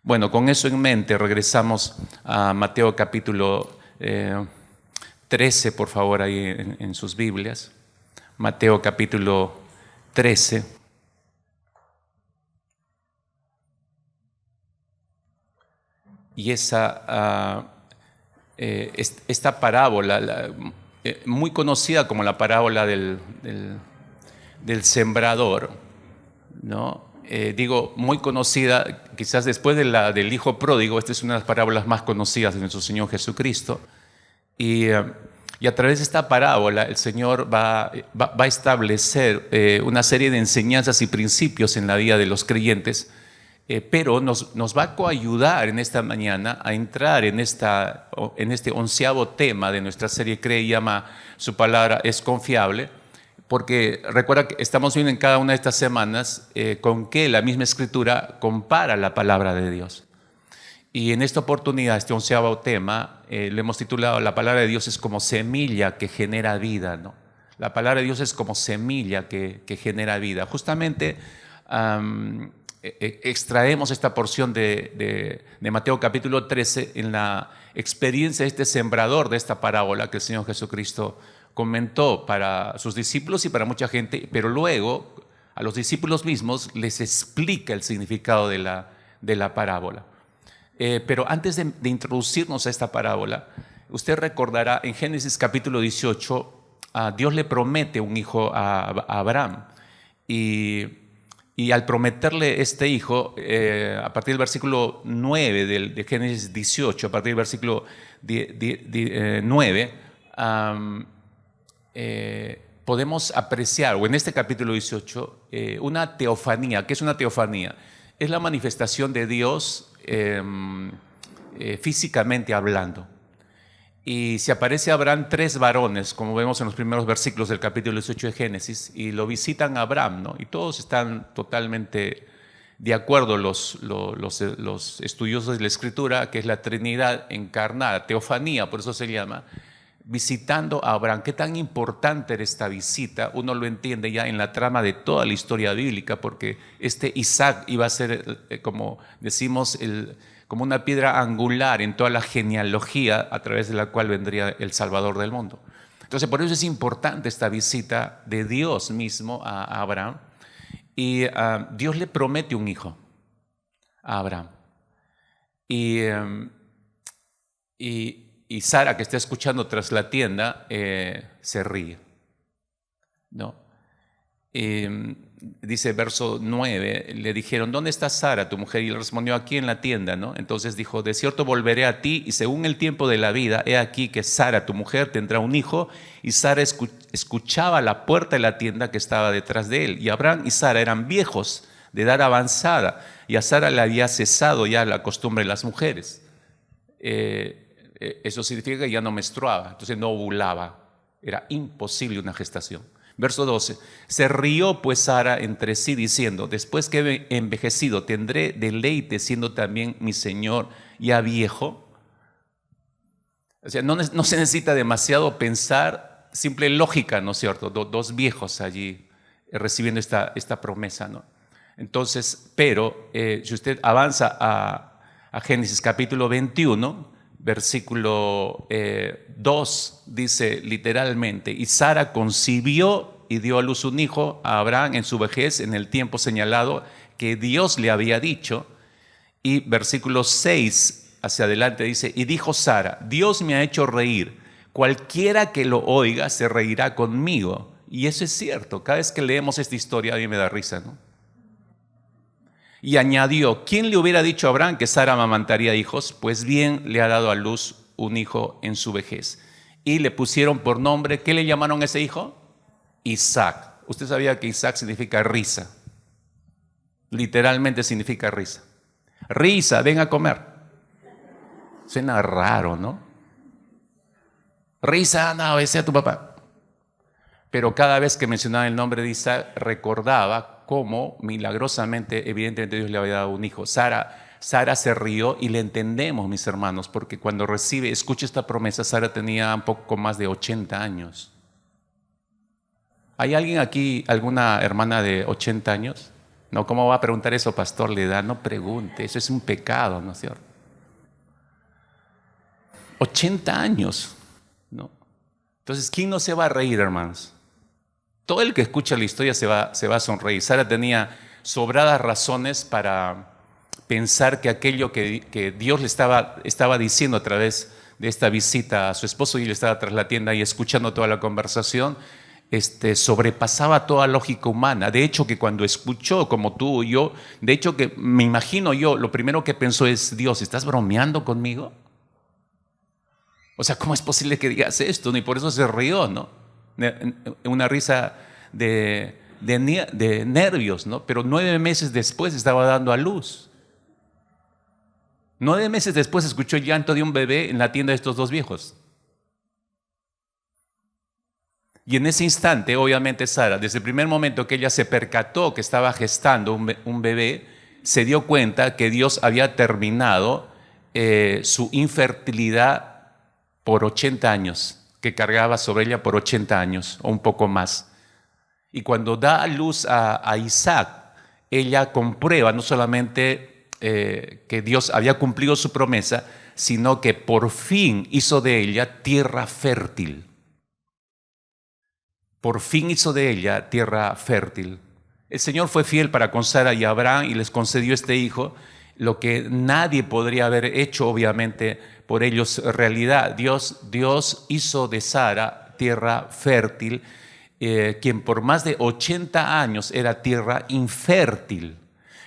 Bueno, con eso en mente regresamos a Mateo capítulo 13, por favor, ahí en sus Biblias. Mateo capítulo 13. Y esta parábola, muy conocida como la parábola del sembrador, ¿no? Digo, muy conocida, quizás después de la del hijo pródigo. Esta es una de las parábolas más conocidas de nuestro Señor Jesucristo. Y a través de esta parábola el Señor va a establecer una serie de enseñanzas y principios en la vida de los creyentes, pero nos va a coayudar en esta mañana a entrar en este 11º tema de nuestra serie Cree y Ama, su palabra es confiable. Porque recuerda que estamos viendo en cada una de estas semanas con qué la misma Escritura compara la palabra de Dios. Y en esta oportunidad, este 11º tema, le hemos titulado La palabra de Dios es como semilla que genera vida, ¿no? La palabra de Dios es como semilla que genera vida. Justamente extraemos esta porción de Mateo capítulo 13 en la experiencia de este sembrador de esta parábola que el Señor Jesucristo comentó para sus discípulos y para mucha gente, pero luego a los discípulos mismos les explica el significado de la parábola. Pero antes de introducirnos a esta parábola, usted recordará en Génesis capítulo 18, Dios le promete un hijo a Abraham. Y al prometerle este hijo, a partir del versículo 9 de Génesis 18, a partir del versículo 9, podemos apreciar, o en este capítulo 18, una teofanía. ¿Qué es una teofanía? Es la manifestación de Dios físicamente hablando. Y se aparece a Abraham 3 varones, como vemos en los primeros versículos del capítulo 18 de Génesis, y lo visitan a Abraham, ¿no? Y todos están totalmente de acuerdo, los estudiosos de la Escritura, que es la Trinidad encarnada, teofanía, por eso se llama, visitando a Abraham. ¿Qué tan importante era esta visita? Uno lo entiende ya en la trama de toda la historia bíblica, porque Isaac iba a ser, como decimos, como una piedra angular en toda la genealogía a través de la cual vendría el Salvador del mundo. Entonces, por eso es importante esta visita de Dios mismo a Abraham. Y Dios le promete un hijo a Abraham. Y Sara, que está escuchando tras la tienda, se ríe, ¿no? Dice verso 9, le dijeron: ¿dónde está Sara, tu mujer? Y le respondió: aquí en la tienda, ¿no? Entonces dijo: de cierto volveré a ti, y según el tiempo de la vida, he aquí que Sara, tu mujer, tendrá un hijo. Y Sara escuchaba a la puerta de la tienda que estaba detrás de él. Y Abraham y Sara eran viejos, de edad avanzada, y a Sara le había cesado ya la costumbre de las mujeres. Eso significa que ya no menstruaba, entonces no ovulaba. Era imposible una gestación. Verso 12, se rió pues Sara entre sí diciendo: después que he envejecido, ¿tendré deleite siendo también mi señor ya viejo? O sea, no se necesita demasiado pensar, simple lógica, ¿no es cierto? Dos viejos allí recibiendo esta promesa, ¿no? Entonces, pero si usted avanza a Génesis capítulo 21, versículo 2, dice literalmente: y Sara concibió y dio a luz un hijo a Abraham en su vejez, en el tiempo señalado que Dios le había dicho. Y versículo 6 hacia adelante dice: y dijo Sara: Dios me ha hecho reír, cualquiera que lo oiga se reirá conmigo. Y eso es cierto, cada vez que leemos esta historia a mí me da risa, ¿no? Y añadió: ¿quién le hubiera dicho a Abraham que Sara amamantaría hijos? Pues bien, le ha dado a luz un hijo en su vejez. Y le pusieron por nombre, ¿qué le llamaron a ese hijo? Isaac. ¿Usted sabía que Isaac significa risa? Literalmente significa risa. Risa, ven a comer. Suena raro, ¿no? Risa, no, ese es tu papá. Pero cada vez que mencionaba el nombre de Isaac, recordaba cómo milagrosamente, evidentemente, Dios le había dado un hijo. Sara se rió, y le entendemos, mis hermanos, porque cuando escucha esta promesa, Sara tenía un poco más de 80 años. ¿Hay alguien aquí, alguna hermana de 80 años? No, ¿cómo va a preguntar eso, pastor? Le da, no pregunte, eso es un pecado, ¿no es cierto? 80 años, ¿no? Entonces, ¿quién no se va a reír, hermanos? Todo el que escucha la historia se va a sonreír. Sara tenía sobradas razones para pensar que aquello que Dios le estaba diciendo a través de esta visita a su esposo, y él estaba tras la tienda y escuchando toda la conversación, sobrepasaba toda lógica humana. De hecho, que cuando escuchó, como tú y yo, de hecho que me imagino yo, lo primero que pensó es: Dios, ¿estás bromeando conmigo? O sea, ¿cómo es posible que digas esto? Y por eso se rió, ¿no? Una risa de nervios, ¿no? Pero 9 meses después estaba dando a luz. 9 meses después escuchó el llanto de un bebé en la tienda de estos dos viejos. Y en ese instante, obviamente, Sara, desde el primer momento que ella se percató que estaba gestando un bebé, se dio cuenta que Dios había terminado su infertilidad por 80 años, que cargaba sobre ella por 80 años o un poco más. Y cuando da a luz a Isaac, ella comprueba no solamente que Dios había cumplido su promesa, sino que por fin hizo de ella tierra fértil. Por fin hizo de ella tierra fértil. El Señor fue fiel para con Sara y Abraham y les concedió este hijo, lo que nadie podría haber hecho, obviamente, por ellos realidad. Dios hizo de Sara tierra fértil, quien por más de 80 años era tierra infértil.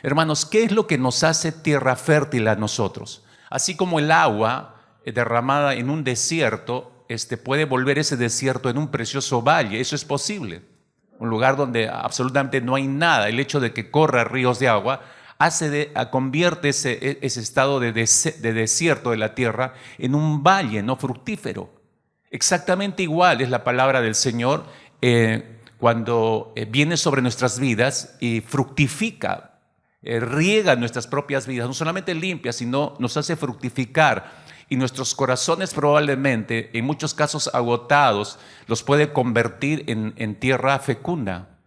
Hermanos, ¿qué es lo que nos hace tierra fértil a nosotros? Así como el agua derramada en un desierto puede volver ese desierto en un precioso valle, eso es posible. Un lugar donde absolutamente no hay nada. El hecho de que corra ríos de agua convierte ese estado de desierto de la tierra en un valle no fructífero. Exactamente igual es la palabra del Señor cuando viene sobre nuestras vidas y fructifica, riega nuestras propias vidas, no solamente limpia, sino nos hace fructificar. Y nuestros corazones probablemente, en muchos casos agotados, los puede convertir en tierra fecunda,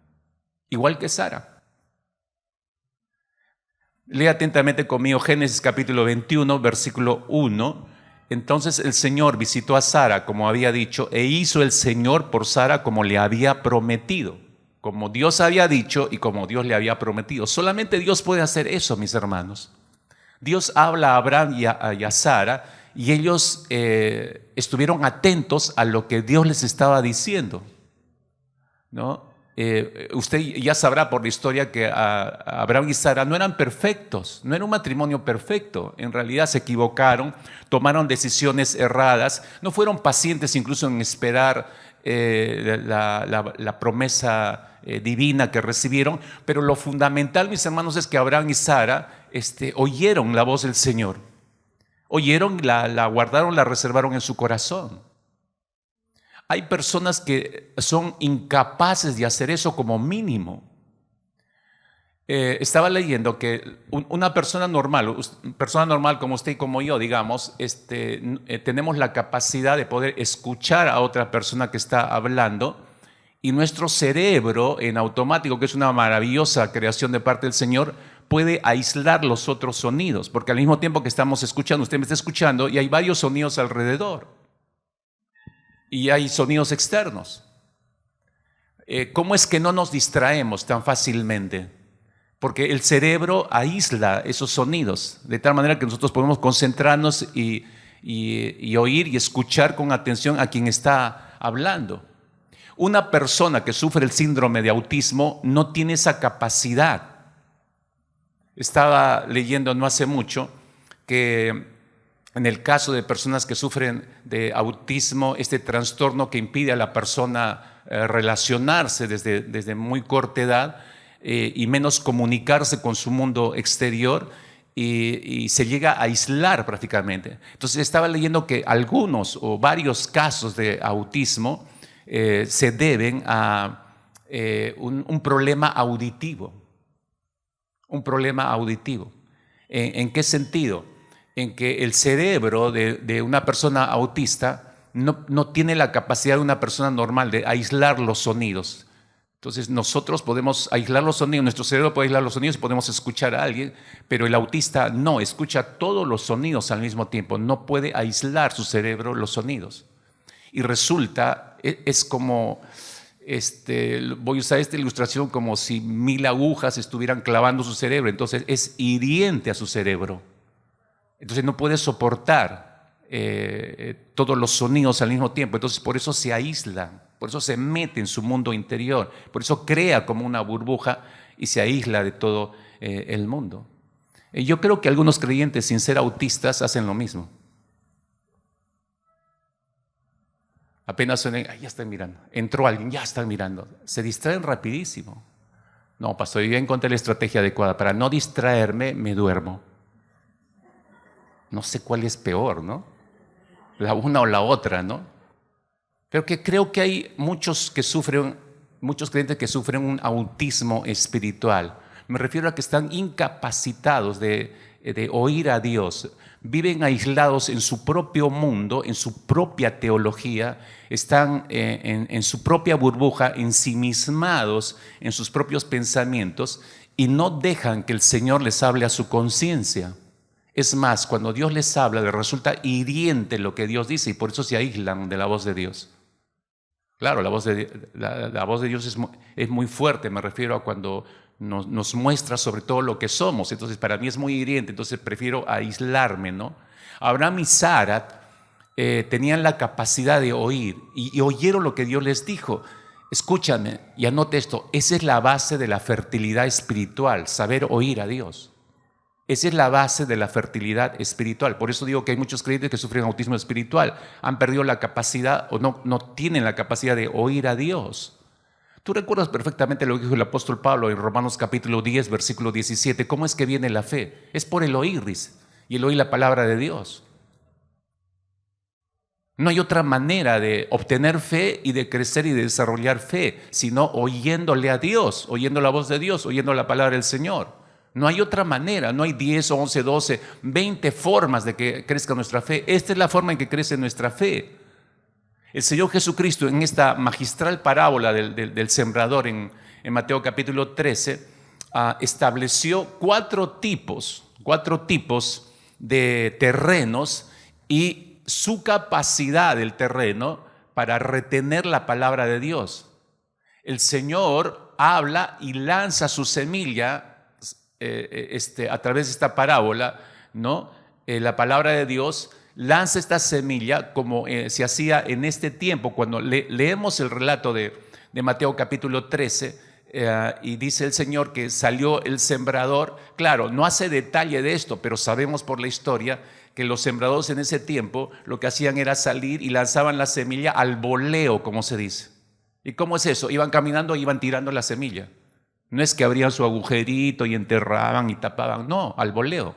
igual que Sara. Lea atentamente conmigo Génesis capítulo 21, versículo 1. Entonces el Señor visitó a Sara, como había dicho, e hizo el Señor por Sara como le había prometido, como Dios había dicho y como Dios le había prometido. Solamente Dios puede hacer eso, mis hermanos. Dios habla a Abraham y a Sara, y ellos estuvieron atentos a lo que Dios les estaba diciendo, ¿no? Usted ya sabrá por la historia que Abraham y Sara no eran perfectos, no era un matrimonio perfecto. En realidad se equivocaron, tomaron decisiones erradas, no fueron pacientes incluso en esperar la promesa divina que recibieron. Pero lo fundamental, mis hermanos, es que Abraham y Sara oyeron la voz del Señor. Oyeron, la guardaron, la reservaron en su corazón. Hay personas que son incapaces de hacer eso como mínimo. Estaba leyendo que una persona normal como usted y como yo, digamos, tenemos la capacidad de poder escuchar a otra persona que está hablando, y nuestro cerebro en automático, que es una maravillosa creación de parte del Señor, puede aislar los otros sonidos, porque al mismo tiempo que estamos escuchando, usted me está escuchando y hay varios sonidos alrededor y hay sonidos externos. ¿Cómo es que no nos distraemos tan fácilmente? Porque el cerebro aísla esos sonidos de tal manera que nosotros podemos concentrarnos y oír y escuchar con atención a quien está hablando. Una persona que sufre el síndrome de autismo no tiene esa capacidad. Estaba leyendo no hace mucho que en el caso de personas que sufren de autismo, este trastorno que impide a la persona relacionarse desde muy corta edad y menos comunicarse con su mundo exterior, y se llega a aislar prácticamente. Entonces estaba leyendo que algunos o varios casos de autismo se deben a un problema auditivo. Un problema auditivo. ¿En qué sentido? En que el cerebro de una persona autista no tiene la capacidad de una persona normal de aislar los sonidos. Entonces nosotros podemos aislar los sonidos, nuestro cerebro puede aislar los sonidos y podemos escuchar a alguien, pero el autista no, escucha todos los sonidos al mismo tiempo, no puede aislar su cerebro los sonidos. Y resulta, es como, voy a usar esta ilustración como si 1000 agujas estuvieran clavando su cerebro, entonces es hiriente a su cerebro. Entonces no puede soportar todos los sonidos al mismo tiempo, entonces por eso se aísla. Por eso se mete en su mundo interior, por eso crea como una burbuja y se aísla de todo el mundo. Yo creo que algunos creyentes sin ser autistas hacen lo mismo. Apenas suenan, ya están mirando. Entró alguien, ya están mirando. Se distraen rapidísimo. No, pastor, yo ya encontré la estrategia adecuada. Para no distraerme, me duermo. No sé cuál es peor, ¿no? La una o la otra, ¿no? Pero que creo que hay muchos creyentes que sufren un autismo espiritual. Me refiero a que están incapacitados de oír a Dios. Viven aislados en su propio mundo, en su propia teología, están en su propia burbuja, ensimismados en sus propios pensamientos y no dejan que el Señor les hable a su conciencia. Es más, cuando Dios les habla, les resulta hiriente lo que Dios dice y por eso se aíslan de la voz de Dios. Claro, la voz de Dios es muy fuerte, me refiero a cuando nos muestra sobre todo lo que somos, entonces para mí es muy hiriente, entonces prefiero aislarme, ¿no? Abraham y Sara tenían la capacidad de oír y oyeron lo que Dios les dijo. Escúchame y anote esto, esa es la base de la fertilidad espiritual, saber oír a Dios. Esa es la base de la fertilidad espiritual. Por eso digo que hay muchos creyentes que sufren autismo espiritual. Han perdido la capacidad o no tienen la capacidad de oír a Dios. Tú recuerdas perfectamente lo que dijo el apóstol Pablo en Romanos capítulo 10, versículo 17. ¿Cómo es que viene la fe? Es por el oír, dice, y el oír la palabra de Dios. No hay otra manera de obtener fe y de crecer y de desarrollar fe, sino oyéndole a Dios, oyendo la voz de Dios, oyendo la palabra del Señor. No hay otra manera, no hay 10, 11, 12, 20 formas de que crezca nuestra fe. Esta es la forma en que crece nuestra fe. El Señor Jesucristo en esta magistral parábola del sembrador en Mateo capítulo 13 estableció cuatro tipos de terrenos y su capacidad del terreno para retener la palabra de Dios. El Señor habla y lanza su semilla a través de esta parábola, ¿no? La palabra de Dios lanza esta semilla como se hacía en este tiempo. Cuando leemos el relato de Mateo capítulo 13 y dice el Señor que salió el sembrador. Claro, no hace detalle de esto, pero sabemos por la historia que los sembradores en ese tiempo lo que hacían era salir y lanzaban la semilla al voleo, como se dice. ¿Y cómo es eso? Iban caminando y iban tirando la semilla. No es que abrían su agujerito y enterraban y tapaban, no, al voleo.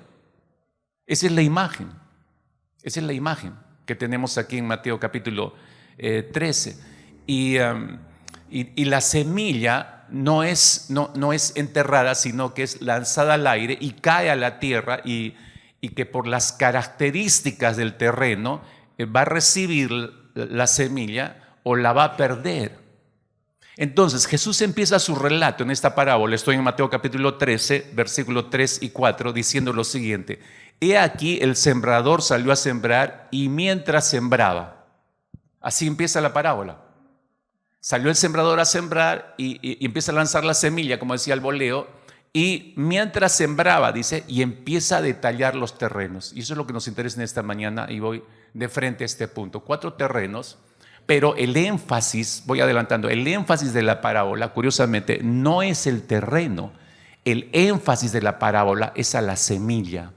Esa es la imagen. Esa es la imagen que tenemos aquí en Mateo capítulo 13. Y la semilla no es enterrada, sino que es lanzada al aire y cae a la tierra y que por las características del terreno va a recibir la semilla o la va a perder. Entonces Jesús empieza su relato en esta parábola, estoy en Mateo capítulo 13, versículos 3 y 4, diciendo lo siguiente: he aquí el sembrador salió a sembrar y mientras sembraba. Así empieza la parábola. Salió el sembrador a sembrar y empieza a lanzar la semilla, como decía el voleo, y mientras sembraba, dice, y empieza a detallar los terrenos. Y eso es lo que nos interesa en esta mañana y voy de frente a este punto. 4 terrenos. Pero el énfasis, voy adelantando, el énfasis de la parábola, curiosamente, no es el terreno. El énfasis de la parábola es a la semilla.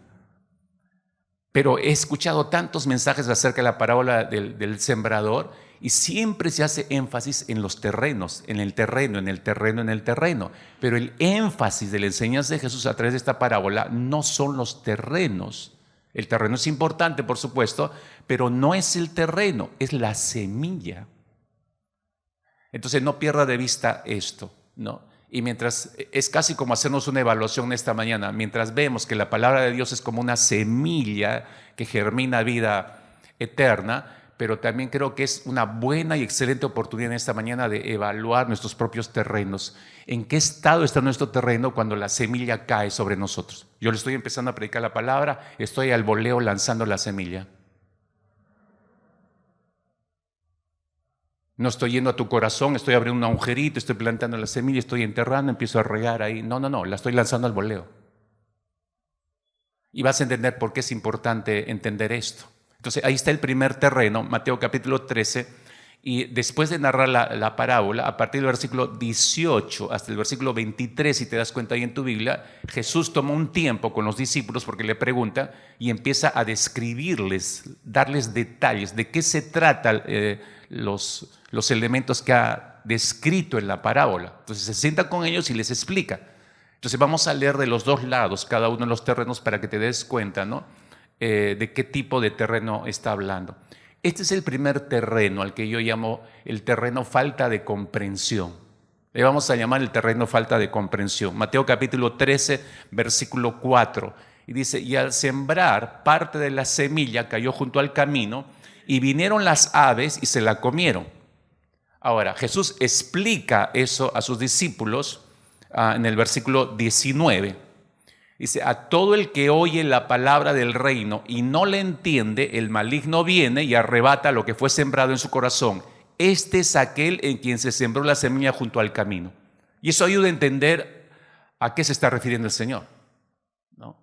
Pero he escuchado tantos mensajes acerca de la parábola del sembrador y siempre se hace énfasis en los terrenos, en el terreno, en el terreno, en el terreno. Pero el énfasis de la enseñanza de Jesús a través de esta parábola no son los terrenos. El terreno es importante, por supuesto, pero no es el terreno, es la semilla. Entonces no pierda de vista esto, ¿no? Y mientras, es casi como hacernos una evaluación esta mañana, mientras vemos que la palabra de Dios es como una semilla que germina vida eterna, pero también creo que es una buena y excelente oportunidad en esta mañana de evaluar nuestros propios terrenos. ¿En qué estado está nuestro terreno cuando la semilla cae sobre nosotros? Yo le estoy empezando a predicar la palabra, estoy al voleo lanzando la semilla. No estoy yendo a tu corazón, estoy abriendo un agujerito, estoy plantando la semilla, estoy enterrando, empiezo a regar ahí. No, la estoy lanzando al voleo. Y vas a entender por qué es importante entender esto. Entonces, ahí está el primer terreno, Mateo capítulo 13, y después de narrar la parábola, a partir del versículo 18 hasta el versículo 23, si te das cuenta ahí en tu Biblia, Jesús tomó un tiempo con los discípulos porque le pregunta y empieza a describirles, darles detalles de qué se trata los elementos que ha descrito en la parábola. Entonces se sienta con ellos y les explica. Entonces vamos a leer de los dos lados cada uno de los terrenos para que te des cuenta, ¿no? De qué tipo de terreno está hablando. Este es el primer terreno al que yo llamo el terreno falta de comprensión. Le vamos a llamar el terreno falta de comprensión. Mateo capítulo 13, versículo 4. Y dice, y al sembrar parte de la semilla cayó junto al camino y vinieron las aves y se la comieron. Ahora, Jesús explica eso a sus discípulos en el versículo 19. Dice, a todo el que oye la palabra del reino y no le entiende, el maligno viene y arrebata lo que fue sembrado en su corazón. Este es aquel en quien se sembró la semilla junto al camino. Y eso ayuda a entender a qué se está refiriendo el Señor, ¿no?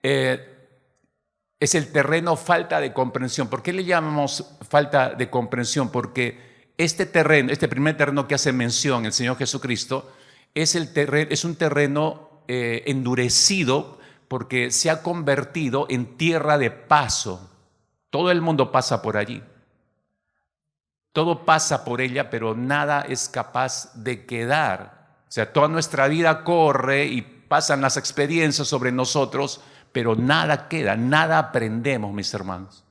Es el terreno falta de comprensión. ¿Por qué le llamamos falta de comprensión? Porque este terreno, este primer terreno que hace mención el Señor Jesucristo, es un terreno endurecido porque se ha convertido en tierra de paso. Todo el mundo pasa por allí. Todo pasa por ella, pero nada es capaz de quedar. O sea, toda nuestra vida corre y pasan las experiencias sobre nosotros, pero nada queda, nada aprendemos, mis hermanos.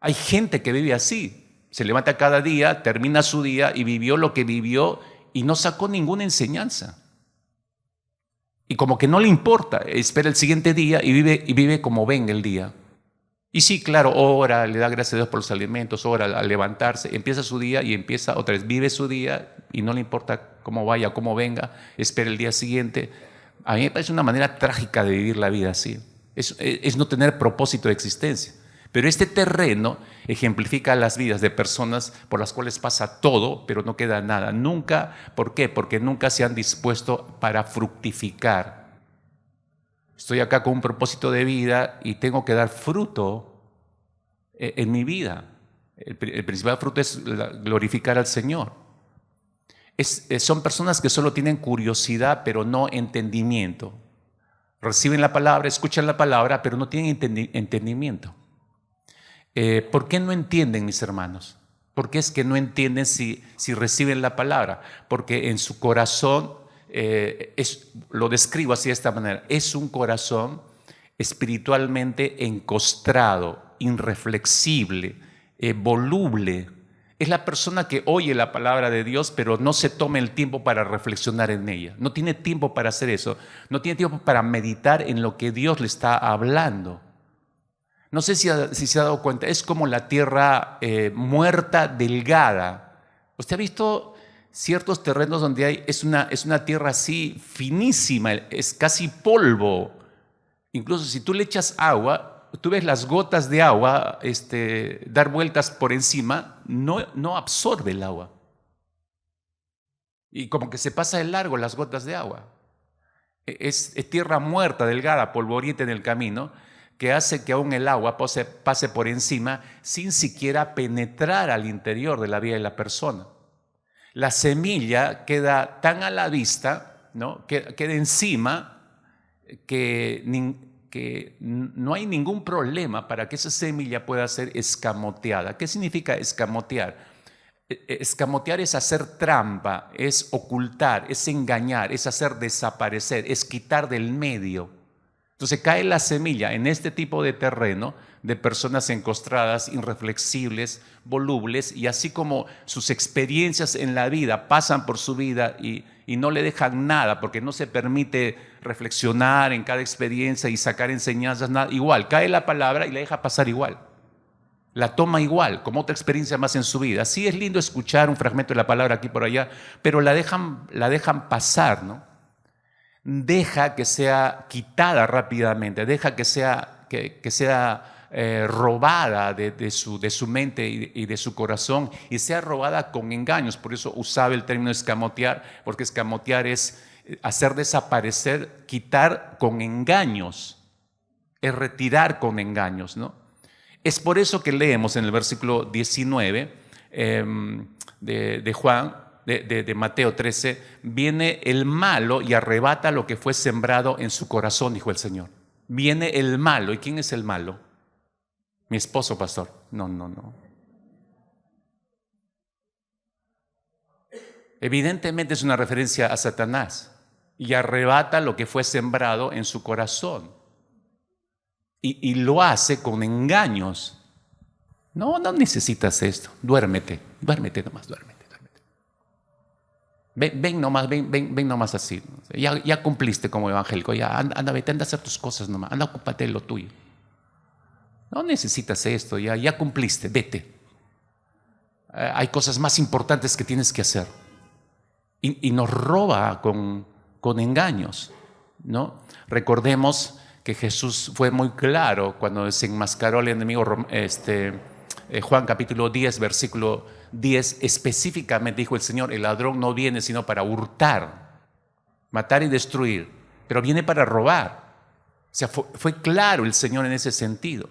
Hay gente que vive así. Se levanta cada día, termina su día y vivió lo que vivió y no sacó ninguna enseñanza. Y como que no le importa, espera el siguiente día y vive como venga el día. Y sí, claro, ora, le da gracias a Dios por los alimentos, ora al levantarse, empieza su día y empieza otra vez, vive su día y no le importa cómo vaya, cómo venga, espera el día siguiente. A mí me parece una manera trágica de vivir la vida así. Es no tener propósito de existencia. Pero este terreno ejemplifica las vidas de personas por las cuales pasa todo, pero no queda nada. Nunca, ¿por qué? Porque nunca se han dispuesto para fructificar. Estoy acá con un propósito de vida y tengo que dar fruto en mi vida. El principal fruto es glorificar al Señor. Son personas que solo tienen curiosidad, pero no entendimiento. Reciben la palabra, escuchan la palabra, pero no tienen entendimiento. ¿Por qué no entienden, mis hermanos? ¿Por qué es que no entienden si reciben la palabra? Porque en su corazón, lo describo así de esta manera, es un corazón espiritualmente encostrado, irreflexible, voluble. Es la persona que oye la palabra de Dios, pero no se toma el tiempo para reflexionar en ella. No tiene tiempo para hacer eso. No tiene tiempo para meditar en lo que Dios le está hablando. No sé si se ha dado cuenta, es como la tierra muerta, delgada. ¿Usted ha visto ciertos terrenos donde es una tierra así finísima, es casi polvo? Incluso si tú le echas agua, tú ves las gotas de agua dar vueltas por encima, no absorbe el agua. Y como que se pasa de largo las gotas de agua. Es tierra muerta, delgada, polvorienta en el camino, que hace que aún el agua pase por encima sin siquiera penetrar al interior de la vida de la persona. La semilla queda tan a la vista, ¿no? Queda encima que no hay ningún problema para que esa semilla pueda ser escamoteada. ¿Qué significa escamotear? Escamotear es hacer trampa, es ocultar, es engañar, es hacer desaparecer, es quitar del medio. Entonces cae la semilla en este tipo de terreno de personas encostradas, irreflexibles, volubles, y así como sus experiencias en la vida pasan por su vida y no le dejan nada porque no se permite reflexionar en cada experiencia y sacar enseñanzas, nada, igual, cae la palabra y la deja pasar igual. La toma igual, como otra experiencia más en su vida. Sí es lindo escuchar un fragmento de la palabra aquí por allá, pero la dejan pasar, ¿no? Deja que sea quitada rápidamente, deja que sea robada de su mente y de su corazón, y sea robada con engaños. Por eso usaba el término escamotear, porque escamotear es hacer desaparecer, quitar con engaños, es retirar con engaños, ¿no? Es por eso que leemos en el versículo 19 de Juan, de Mateo 13, viene el malo y arrebata lo que fue sembrado en su corazón, dijo el Señor. Viene el malo. ¿Y quién es el malo? Mi esposo, pastor. No. Evidentemente es una referencia a Satanás. Y arrebata lo que fue sembrado en su corazón. Y lo hace con engaños. No necesitas esto. Duérmete nomás, duérmete. Ven nomás así. Ya cumpliste como evangélico. Ya anda, vete, anda a hacer tus cosas nomás. Anda, ocúpate de lo tuyo. No necesitas esto, ya cumpliste, vete. Hay cosas más importantes que tienes que hacer. Y nos roba con engaños, ¿no? Recordemos que Jesús fue muy claro cuando desenmascaró al enemigo. Juan capítulo 10, versículo 10, específicamente dijo el Señor: el ladrón no viene sino para hurtar, matar y destruir, pero viene para robar. O sea, fue claro el Señor en ese sentido.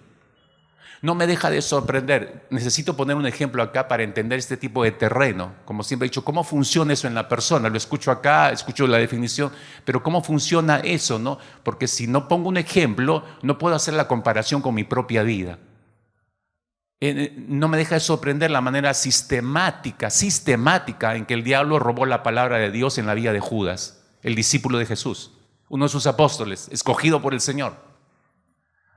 No me deja de sorprender. Necesito poner un ejemplo acá para entender este tipo de terreno. Como siempre he dicho, ¿cómo funciona eso en la persona? Lo escucho acá, escucho la definición, pero ¿cómo funciona eso, no? Porque si no pongo un ejemplo, no puedo hacer la comparación con mi propia vida. No me deja de sorprender la manera sistemática en que el diablo robó la palabra de Dios en la vida de Judas, el discípulo de Jesús, uno de sus apóstoles, escogido por el Señor.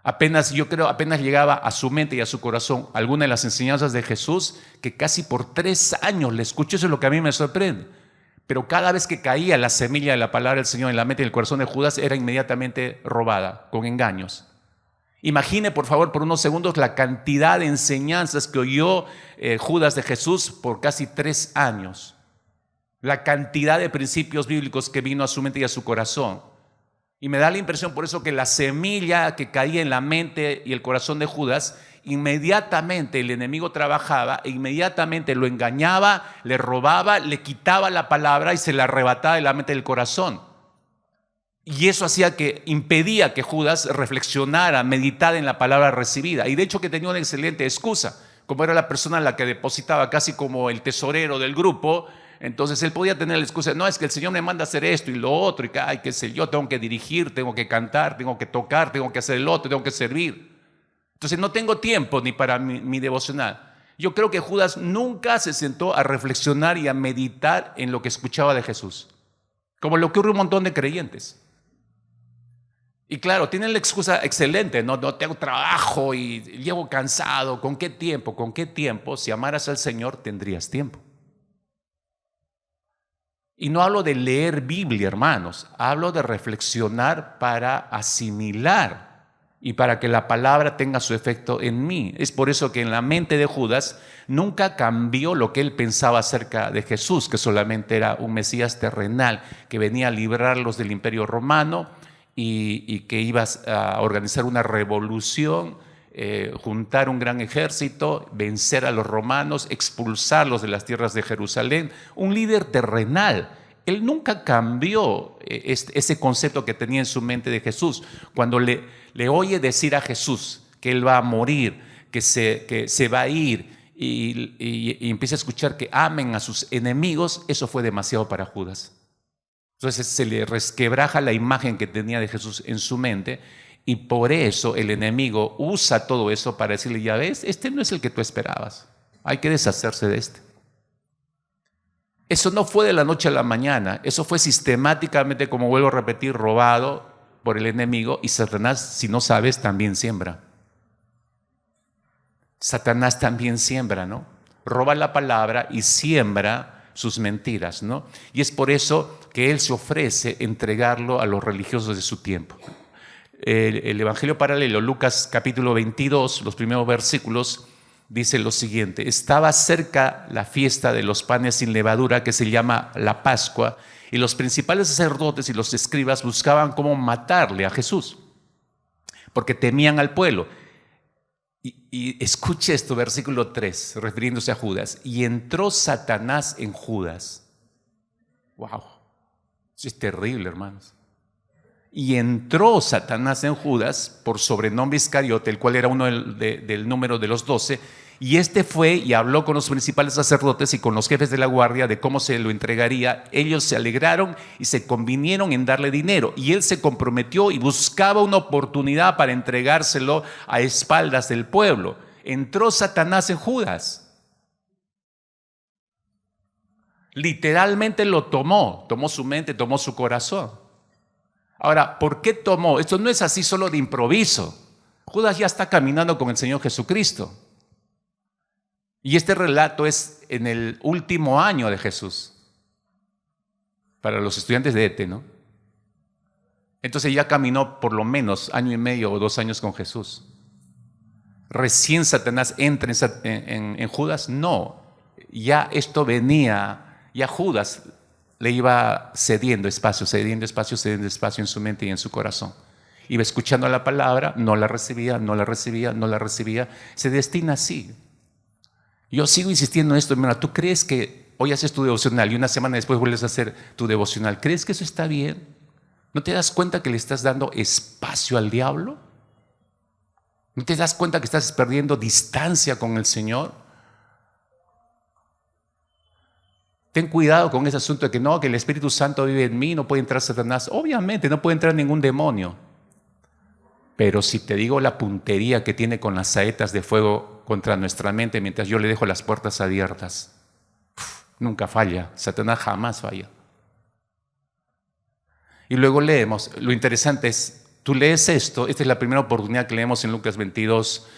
Apenas llegaba a su mente y a su corazón alguna de las enseñanzas de Jesús, que casi por 3 años le escuché. Eso es lo que a mí me sorprende. Pero cada vez que caía la semilla de la palabra del Señor en la mente y en el corazón de Judas, era inmediatamente robada, con engaños. Imagine, por favor, por unos segundos la cantidad de enseñanzas que oyó Judas de Jesús por casi 3 años. La cantidad de principios bíblicos que vino a su mente y a su corazón. Y me da la impresión por eso que la semilla que caía en la mente y el corazón de Judas, inmediatamente el enemigo trabajaba e inmediatamente lo engañaba, le robaba, le quitaba la palabra y se la arrebataba de la mente y del corazón. Y eso impedía que Judas reflexionara, meditara en la palabra recibida. Y de hecho que tenía una excelente excusa. Como era la persona en la que depositaba, casi como el tesorero del grupo, entonces él podía tener la excusa: no, es que el Señor me manda a hacer esto y lo otro, y qué sé yo, tengo que dirigir, tengo que cantar, tengo que tocar, tengo que hacer el otro, tengo que servir. Entonces no tengo tiempo ni para mi devocional. Yo creo que Judas nunca se sentó a reflexionar y a meditar en lo que escuchaba de Jesús, como lo que ocurre un montón de creyentes. Y claro, tienen la excusa excelente: no tengo trabajo y llevo cansado. ¿Con qué tiempo? ¿Con qué tiempo? Si amaras al Señor, tendrías tiempo. Y no hablo de leer Biblia, hermanos, hablo de reflexionar para asimilar y para que la palabra tenga su efecto en mí. Es por eso que en la mente de Judas nunca cambió lo que él pensaba acerca de Jesús, que solamente era un Mesías terrenal que venía a librarlos del Imperio Romano y que iba a organizar una revolución, juntar un gran ejército, vencer a los romanos, expulsarlos de las tierras de Jerusalén. Un líder terrenal. Él nunca cambió ese concepto que tenía en su mente de Jesús. Cuando le oye decir a Jesús que él va a morir, que se va a ir, y empieza a escuchar que amen a sus enemigos, eso fue demasiado para Judas. Entonces se le resquebraja la imagen que tenía de Jesús en su mente. Y por eso el enemigo usa todo eso para decirle: ya ves, este no es el que tú esperabas, hay que deshacerse de este. Eso no fue de la noche a la mañana, eso fue sistemáticamente, como vuelvo a repetir, robado por el enemigo. Y Satanás, si no sabes, también siembra. Satanás también siembra, ¿no? Roba la palabra y siembra sus mentiras, ¿no? Y es por eso que él se ofrece entregarlo a los religiosos de su tiempo. El Evangelio paralelo, Lucas capítulo 22, los primeros versículos, dice lo siguiente: estaba cerca la fiesta de los panes sin levadura, que se llama la Pascua, y los principales sacerdotes y los escribas buscaban cómo matarle a Jesús, porque temían al pueblo. Y escuche esto, versículo 3, refiriéndose a Judas. Y entró Satanás en Judas. Wow, eso es terrible, hermanos. Y entró Satanás en Judas, por sobrenombre Iscariote, el cual era uno del número de los 12, y este fue y habló con los principales sacerdotes y con los jefes de la guardia de cómo se lo entregaría. Ellos se alegraron y se convinieron en darle dinero, y él se comprometió y buscaba una oportunidad para entregárselo a espaldas del pueblo. Entró Satanás en Judas. Literalmente lo tomó su mente, tomó su corazón. Ahora, ¿por qué tomó? Esto no es así solo de improviso. Judas ya está caminando con el Señor Jesucristo. Y este relato es en el último año de Jesús. Para los estudiantes de ETE, ¿no? Entonces ya caminó por lo menos 1 año y medio o 2 años con Jesús. ¿Recién Satanás entra en Judas? No. Ya esto venía, ya Judas le iba cediendo espacio en su mente y en su corazón. Iba escuchando la palabra, no la recibía. Se destina así. Yo sigo insistiendo en esto, hermano. ¿Tú crees que hoy haces tu devocional y una semana después vuelves a hacer tu devocional? ¿Crees que eso está bien? ¿No te das cuenta que le estás dando espacio al diablo? ¿No te das cuenta que estás perdiendo distancia con el Señor? Ten cuidado con ese asunto de que el Espíritu Santo vive en mí, no puede entrar Satanás. Obviamente no puede entrar ningún demonio. Pero si te digo la puntería que tiene con las saetas de fuego contra nuestra mente mientras yo le dejo las puertas abiertas, nunca falla. Satanás jamás falla. Y luego leemos, lo interesante es, tú lees esto, esta es la primera oportunidad que leemos en Lucas 22,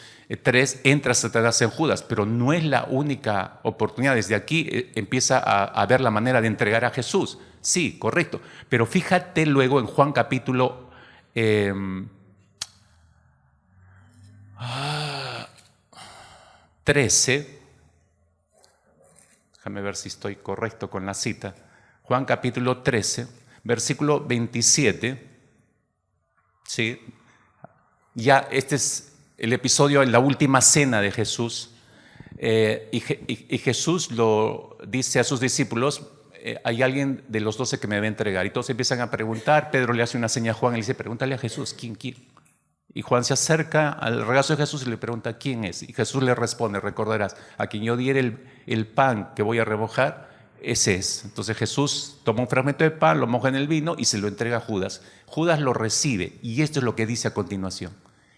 3, entra Satanás en Judas, pero no es la única oportunidad. Desde aquí empieza a ver la manera de entregar a Jesús. Sí, correcto. Pero fíjate luego en Juan capítulo 13. Déjame ver si estoy correcto con la cita. Juan capítulo 13, versículo 27. Sí. Ya este es el episodio en la última cena de Jesús, y Jesús lo dice a sus discípulos: hay alguien de los 12 que me va a entregar. Y todos empiezan a preguntar. Pedro le hace una seña a Juan y le dice: pregúntale a Jesús, ¿quién? Y Juan se acerca al regazo de Jesús y le pregunta: ¿quién es? Y Jesús le responde: recordarás, a quien yo diere el pan que voy a remojar, ese es. Entonces Jesús toma un fragmento de pan, lo moja en el vino y se lo entrega a Judas. Judas lo recibe, y esto es lo que dice a continuación: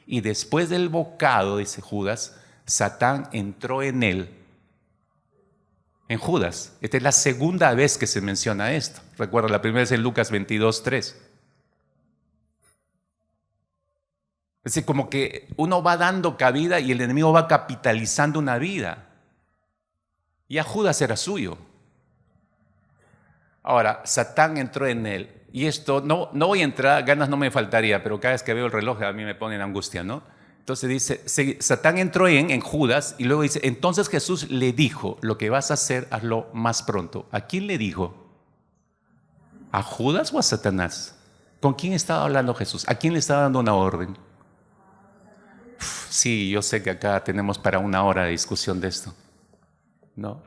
y después del bocado, dice Judas, Satán entró en él. En Judas. Esta es la segunda vez que se menciona esto. Recuerda, la primera es en Lucas 22, 3. Es decir, como que uno va dando cabida y el enemigo va capitalizando una vida. Ya Judas era suyo. Ahora, Satán entró en él. Y esto, no voy a entrar, ganas no me faltaría, pero cada vez que veo el reloj a mí me pone en angustia, ¿no? Entonces dice, Satán entró en Judas, y luego dice: entonces Jesús le dijo: lo que vas a hacer, hazlo más pronto. ¿A quién le dijo? ¿A Judas o a Satanás? ¿Con quién estaba hablando Jesús? ¿A quién le estaba dando una orden? Sí, yo sé que acá tenemos para 1 hora de discusión de esto, ¿no?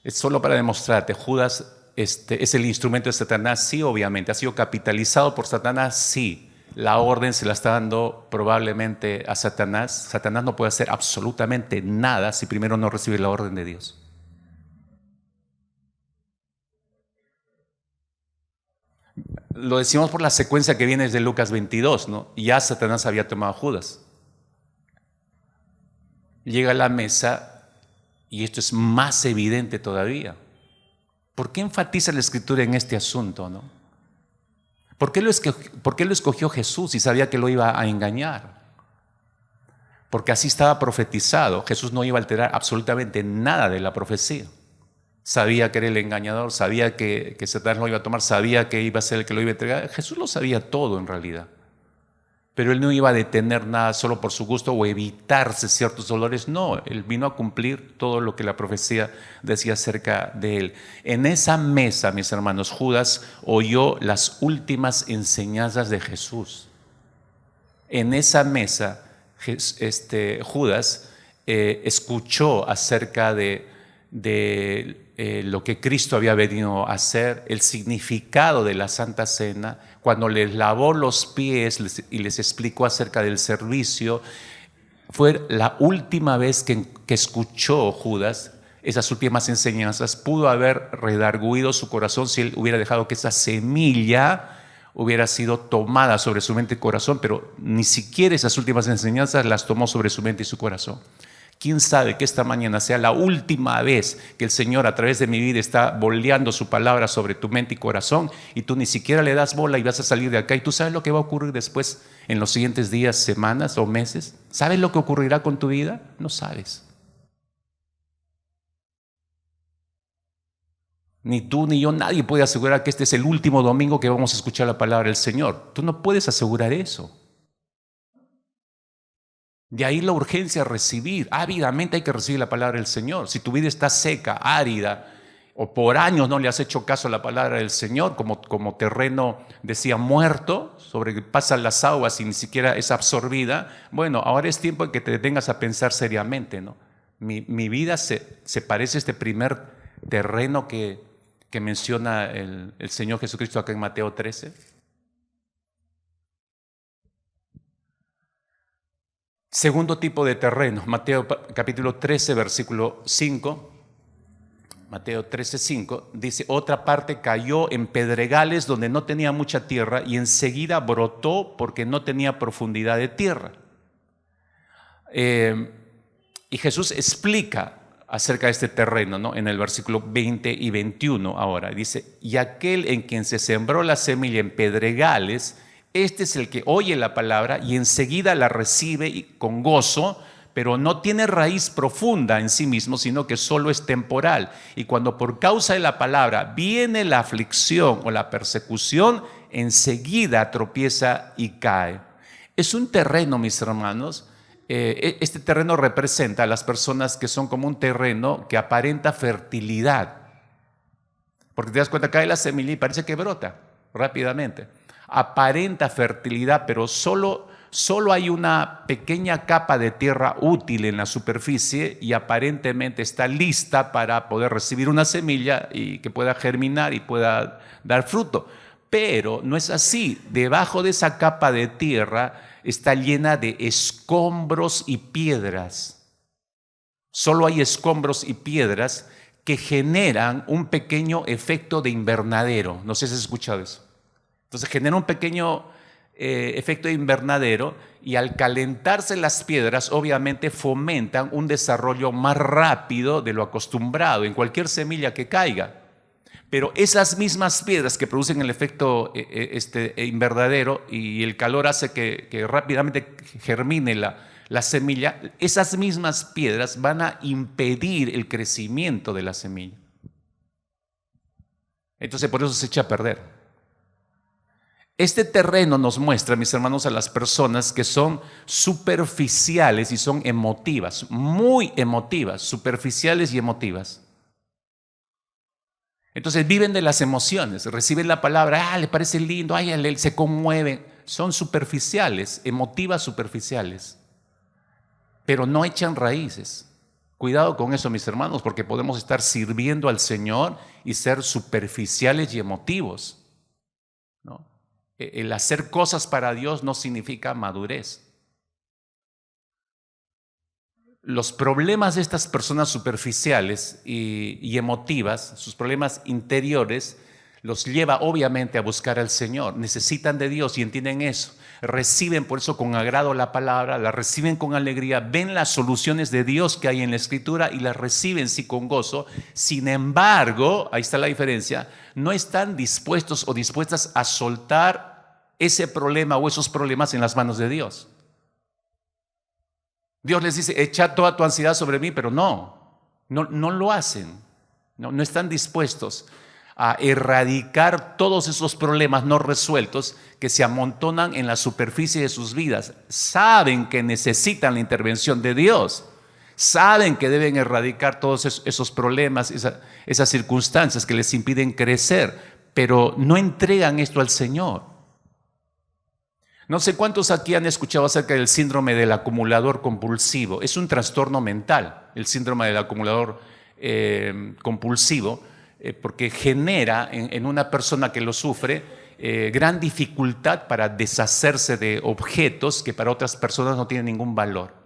Es solo para demostrarte, Judas es el instrumento de Satanás. Sí, obviamente, ha sido capitalizado por Satanás. Sí, la orden se la está dando probablemente a Satanás. Satanás no puede hacer absolutamente nada si primero no recibe la orden de Dios. Lo decimos por la secuencia que viene desde Lucas 22, ¿no? Ya Satanás había tomado a Judas. Llega a la mesa y esto es más evidente todavía. ¿Por qué enfatiza la Escritura en este asunto, no? ¿Por qué lo escogió Jesús y sabía que lo iba a engañar? Porque así estaba profetizado. Jesús no iba a alterar absolutamente nada de la profecía. Sabía que era el engañador, sabía que Satanás lo iba a tomar, sabía que iba a ser el que lo iba a entregar. Jesús lo sabía todo en realidad. Pero él no iba a detener nada solo por su gusto o evitarse ciertos dolores. No, él vino a cumplir todo lo que la profecía decía acerca de él. En esa mesa, mis hermanos, Judas oyó las últimas enseñanzas de Jesús. En esa mesa, Judas escuchó acerca de lo que Cristo había venido a hacer, el significado de la Santa Cena, cuando les lavó los pies y les explicó acerca del servicio. Fue la última vez que escuchó Judas esas últimas enseñanzas. Pudo haber redarguido su corazón si él hubiera dejado que esa semilla hubiera sido tomada sobre su mente y corazón, pero ni siquiera esas últimas enseñanzas las tomó sobre su mente y su corazón. ¿Quién sabe que esta mañana sea la última vez que el Señor a través de mi vida está boleando su palabra sobre tu mente y corazón y tú ni siquiera le das bola y vas a salir de acá? ¿Y tú sabes lo que va a ocurrir después en los siguientes días, semanas o meses? ¿Sabes lo que ocurrirá con tu vida? No sabes. Ni tú ni yo, nadie puede asegurar que este es el último domingo que vamos a escuchar la palabra del Señor. Tú no puedes asegurar eso. De ahí la urgencia a recibir. Ávidamente hay que recibir la palabra del Señor. Si tu vida está seca, árida, o por años no le has hecho caso a la palabra del Señor, como terreno, decía, muerto, sobre que pasan las aguas y ni siquiera es absorbida, bueno, ahora es tiempo de que te detengas a pensar seriamente, ¿no? Mi vida se parece a este primer terreno que menciona el Señor Jesucristo acá en Mateo 13. Segundo tipo de terreno, Mateo capítulo 13, versículo 5. Mateo 13, 5 dice: otra parte cayó en pedregales donde no tenía mucha tierra y enseguida brotó porque no tenía profundidad de tierra. Y Jesús explica acerca de este terreno, ¿no? En el versículo 20 y 21 ahora. Dice: y aquel en quien se sembró la semilla en pedregales, este es el que oye la palabra y enseguida la recibe con gozo, pero no tiene raíz profunda en sí mismo, sino que solo es temporal. Y cuando por causa de la palabra viene la aflicción o la persecución, enseguida tropieza y cae. Es un terreno, mis hermanos. Este terreno representa a las personas que son como un terreno que aparenta fertilidad. Porque te das cuenta, cae la semilla y parece que brota rápidamente. Aparenta fertilidad, pero solo hay una pequeña capa de tierra útil en la superficie y aparentemente está lista para poder recibir una semilla y que pueda germinar y pueda dar fruto. Pero no es así. Debajo de esa capa de tierra está llena de escombros y piedras. Solo hay escombros y piedras que generan un pequeño efecto de invernadero. No sé si has escuchado eso. Entonces genera un pequeño efecto de invernadero y al calentarse las piedras obviamente fomentan un desarrollo más rápido de lo acostumbrado en cualquier semilla que caiga. Pero esas mismas piedras que producen el efecto invernadero y el calor hace que rápidamente germine la semilla, esas mismas piedras van a impedir el crecimiento de la semilla. Entonces por eso se echa a perder. Este terreno nos muestra, mis hermanos, a las personas que son superficiales y son emotivas, muy emotivas, superficiales y emotivas. Entonces viven de las emociones, reciben la palabra, le parece lindo, se conmueven. Son superficiales, emotivas superficiales, pero no echan raíces. Cuidado con eso, mis hermanos, porque podemos estar sirviendo al Señor y ser superficiales y emotivos, ¿no? El hacer cosas para Dios no significa madurez. Los problemas de estas personas superficiales y emotivas, sus problemas interiores, los lleva obviamente a buscar al Señor. Necesitan de Dios y entienden eso. Reciben por eso con agrado la palabra, la reciben con alegría, ven las soluciones de Dios que hay en la Escritura y las reciben sí con gozo. Sin embargo, ahí está la diferencia, no están dispuestos o dispuestas a soltar ese problema o esos problemas en las manos de Dios. Dios les dice, echa toda tu ansiedad sobre mí, pero no lo hacen. No están dispuestos a erradicar todos esos problemas no resueltos que se amontonan en la superficie de sus vidas. Saben que necesitan la intervención de Dios. Saben que deben erradicar todos esos problemas, esas circunstancias que les impiden crecer, pero no entregan esto al Señor. No sé cuántos aquí han escuchado acerca del síndrome del acumulador compulsivo. Es un trastorno mental, el síndrome del acumulador compulsivo, porque genera en una persona que lo sufre gran dificultad para deshacerse de objetos que para otras personas no tienen ningún valor.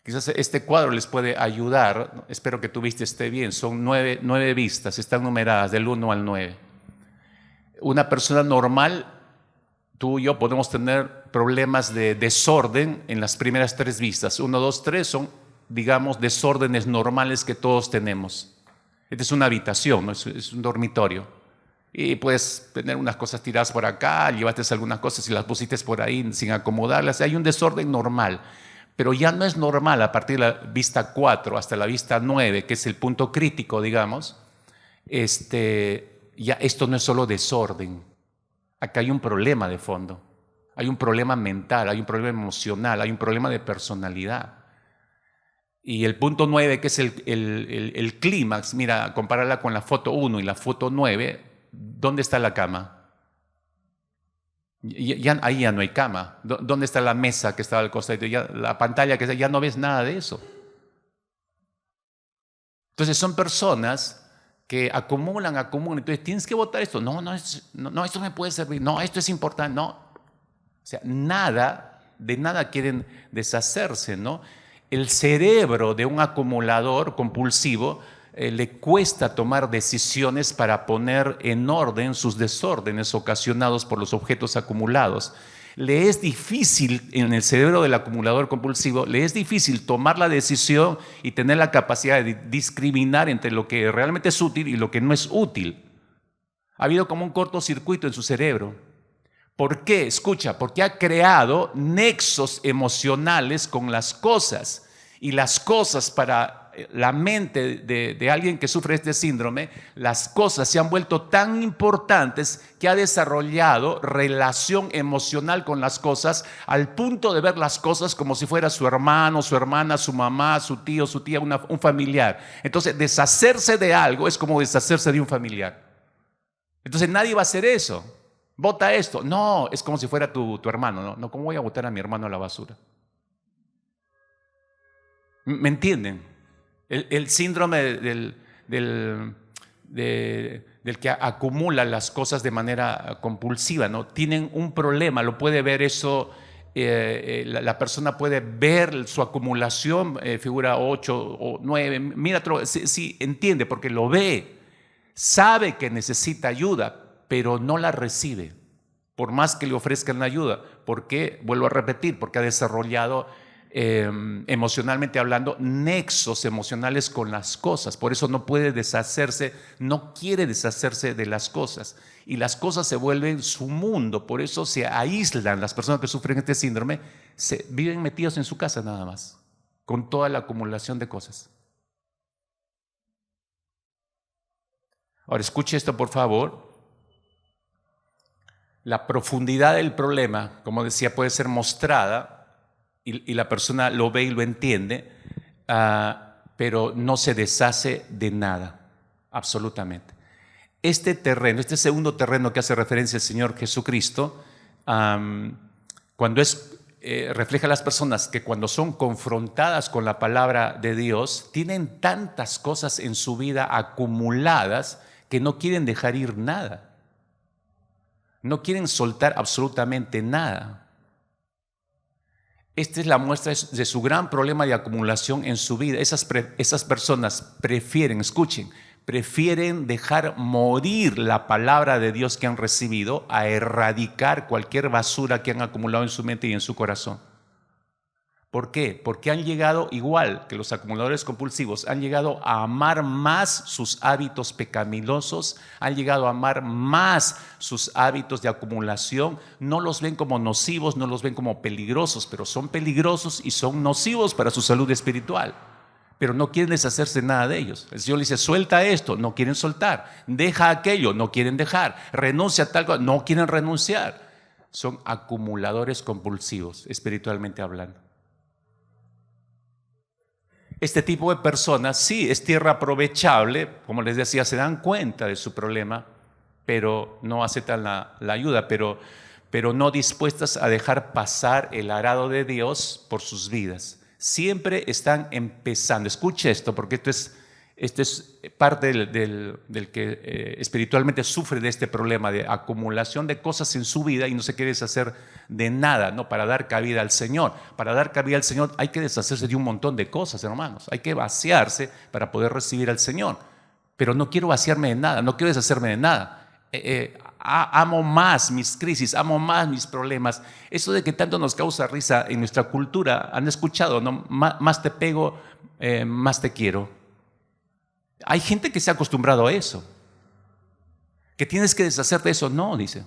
Quizás este cuadro les puede ayudar. Espero que tu vista esté bien. Son nueve vistas, están numeradas del 1 al 9. Una persona normal, tú y yo podemos tener problemas de desorden en las primeras 3 vistas. 1, 2, 3 son, digamos, desórdenes normales que todos tenemos. Esta es una habitación, ¿no? Es un dormitorio. Y puedes tener unas cosas tiradas por acá, llevaste algunas cosas y las pusiste por ahí sin acomodarlas. Hay un desorden normal. Pero ya no es normal a partir de la vista 4 hasta la vista 9, que es el punto crítico, digamos. Ya esto no es solo desorden. Acá hay un problema de fondo. Hay un problema mental, hay un problema emocional, hay un problema de personalidad. Y el punto 9, que es el clímax, mira, compárala con la foto 1 y la foto 9, ¿dónde está la cama? Ahí ya no hay cama. ¿Dónde está la mesa que estaba al costado? La pantalla que ya no ves nada de eso. Entonces son personas que acumulan. Entonces tienes que votar esto. No, esto me puede servir. No, esto es importante. No. O sea, de nada quieren deshacerse, ¿no? El cerebro de un acumulador compulsivo le cuesta tomar decisiones para poner en orden sus desórdenes ocasionados por los objetos acumulados. Le es difícil, en el cerebro del acumulador compulsivo, le es difícil tomar la decisión y tener la capacidad de discriminar entre lo que realmente es útil y lo que no es útil. Ha habido como un cortocircuito en su cerebro. ¿Por qué? Escucha, porque ha creado nexos emocionales con las cosas. Y las cosas para la mente de alguien que sufre este síndrome, las cosas se han vuelto tan importantes que ha desarrollado relación emocional con las cosas al punto de ver las cosas como si fuera su hermano, su hermana, su mamá, su tío, su tía, un familiar. Entonces, deshacerse de algo es como deshacerse de un familiar. Entonces, nadie va a hacer eso. Bota esto. No, es como si fuera tu hermano. No, ¿cómo voy a botar a mi hermano a la basura? ¿Me entienden? El síndrome del que acumula las cosas de manera compulsiva, ¿no? Tienen un problema, lo puede ver eso, la persona puede ver su acumulación, figura 8 o 9, mira, sí, entiende porque lo ve, sabe que necesita ayuda, pero no la recibe, por más que le ofrezcan la ayuda. ¿Por qué? Vuelvo a repetir, porque ha desarrollado emocionalmente hablando, nexos emocionales con las cosas. Por eso no puede deshacerse, no quiere deshacerse de las cosas. Y las cosas se vuelven su mundo. Por eso se aíslan. Las personas que sufren este síndrome viven metidos en su casa nada más, con toda la acumulación de cosas. Ahora, escuche esto, por favor. La profundidad del problema, como decía, puede ser mostrada y la persona lo ve y lo entiende, pero no se deshace de nada, absolutamente. Este terreno, este segundo terreno que hace referencia el Señor Jesucristo, cuando refleja a las personas que cuando son confrontadas con la palabra de Dios, tienen tantas cosas en su vida acumuladas que no quieren dejar ir nada. No quieren soltar absolutamente nada. Esta es la muestra de su gran problema de acumulación en su vida. Esas personas prefieren dejar morir la palabra de Dios que han recibido a erradicar cualquier basura que han acumulado en su mente y en su corazón. ¿Por qué? Porque han llegado, igual que los acumuladores compulsivos, han llegado a amar más sus hábitos pecaminosos, han llegado a amar más sus hábitos de acumulación. No los ven como nocivos, no los ven como peligrosos, pero son peligrosos y son nocivos para su salud espiritual. pero no quieren deshacerse de nada de ellos. El Señor le dice, suelta esto, no quieren soltar. Deja aquello, no quieren dejar. Renuncia a tal cosa, no quieren renunciar. Son acumuladores compulsivos, espiritualmente hablando. Este tipo de personas, sí, es tierra aprovechable, como les decía, se dan cuenta de su problema, pero no aceptan la ayuda, pero no dispuestas a dejar pasar el arado de Dios por sus vidas. Siempre están empezando. Escuche esto, porque esto es parte del que espiritualmente sufre de este problema de acumulación de cosas en su vida y no se quiere deshacer de nada, ¿no? Para dar cabida al Señor. Para dar cabida al Señor hay que deshacerse de un montón de cosas, hermanos. Hay que vaciarse para poder recibir al Señor. Pero no quiero vaciarme de nada, no quiero deshacerme de nada. Amo más mis crisis, amo más mis problemas. Eso de que tanto nos causa risa en nuestra cultura, han escuchado, ¿no? Más te pego, más te quiero. Hay gente que se ha acostumbrado a eso, que tienes que deshacerte de eso. No, dice.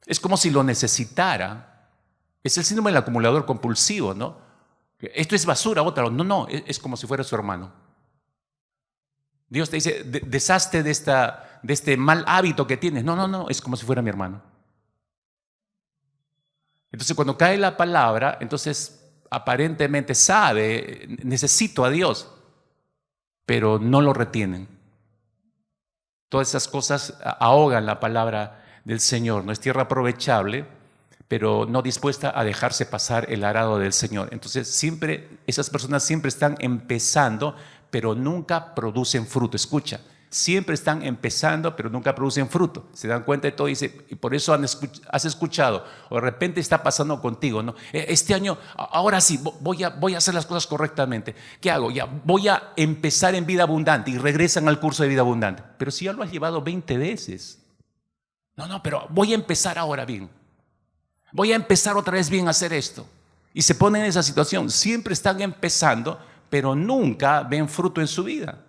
Es como si lo necesitara. Es el síndrome del acumulador compulsivo, ¿no? Esto es basura, otra. No, es como si fuera su hermano. Dios te dice, deshazte de este mal hábito que tienes. No, es como si fuera mi hermano. Entonces cuando cae la palabra, entonces aparentemente sabe, necesito a Dios, pero no lo retienen. Todas esas cosas ahogan la palabra del Señor. No es tierra aprovechable, pero no dispuesta a dejarse pasar el arado del Señor. Entonces esas personas siempre están empezando, pero nunca producen fruto. Escucha, siempre están empezando, pero nunca producen fruto. Se dan cuenta de todo y por eso has escuchado, o de repente está pasando contigo, ¿no? Este año, ahora sí, voy a hacer las cosas correctamente. ¿Qué hago? Ya voy a empezar en vida abundante y regresan al curso de vida abundante. Pero si ya lo has llevado 20 veces. No, pero voy a empezar ahora bien. Voy a empezar otra vez bien a hacer esto. Y se ponen en esa situación. Siempre están empezando, pero nunca ven fruto en su vida.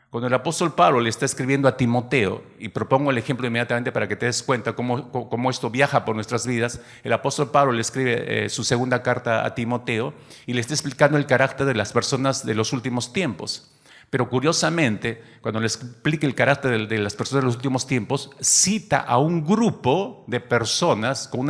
Cuando el apóstol Pablo le está escribiendo a Timoteo, y propongo el ejemplo inmediatamente para que te des cuenta cómo esto viaja por nuestras vidas, el apóstol Pablo le escribe su segunda carta a Timoteo y le está explicando el carácter de las personas de los últimos tiempos. Pero curiosamente, cuando le explica el carácter de las personas de los últimos tiempos, cita a un grupo de personas con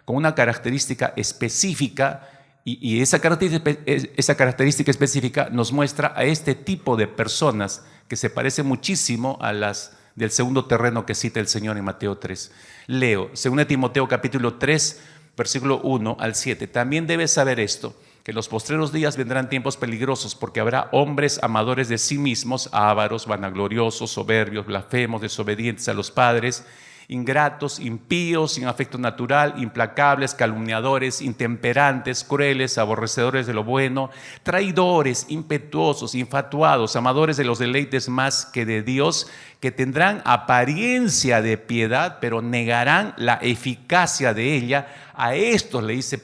una característica específica. Y esa característica específica nos muestra a este tipo de personas que se parece muchísimo a las del segundo terreno que cita el Señor en Mateo 3. Leo, 2 Timoteo capítulo 3, versículo 1 al 7. También debes saber esto, que en los postreros días vendrán tiempos peligrosos, porque habrá hombres amadores de sí mismos, ávaros, vanagloriosos, soberbios, blasfemos, desobedientes a los padres, ingratos, impíos, sin afecto natural, implacables, calumniadores, intemperantes, crueles, aborrecedores de lo bueno, traidores, impetuosos, infatuados, amadores de los deleites más que de Dios, que tendrán apariencia de piedad, pero negarán la eficacia de ella. A estos, le dice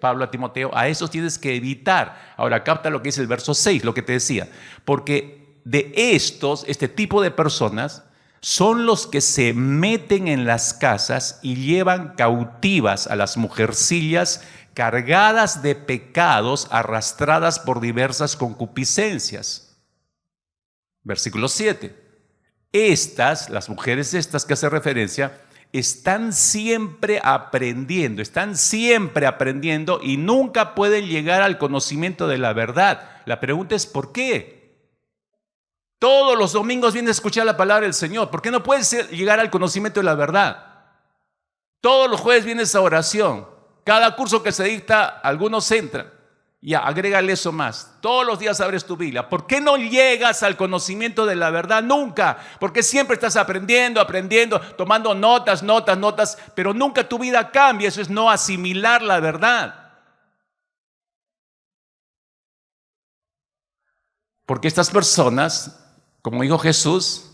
Pablo a Timoteo, a estos tienes que evitar. Ahora capta lo que dice el verso 6, lo que te decía, porque de este tipo de personas, son los que se meten en las casas y llevan cautivas a las mujercillas cargadas de pecados, arrastradas por diversas concupiscencias. Versículo 7. Las mujeres estas que hace referencia, están siempre aprendiendo y nunca pueden llegar al conocimiento de la verdad. La pregunta es ¿por qué? Todos los domingos vienes a escuchar la palabra del Señor. ¿Por qué no puedes llegar al conocimiento de la verdad? Todos los jueves vienes a oración. Cada curso que se dicta, algunos entran. Ya, agrégale eso más. Todos los días abres tu Biblia. ¿Por qué no llegas al conocimiento de la verdad? Nunca. Porque siempre estás aprendiendo, tomando notas, pero nunca tu vida cambia. Eso es no asimilar la verdad. Porque estas personas, como dijo Jesús,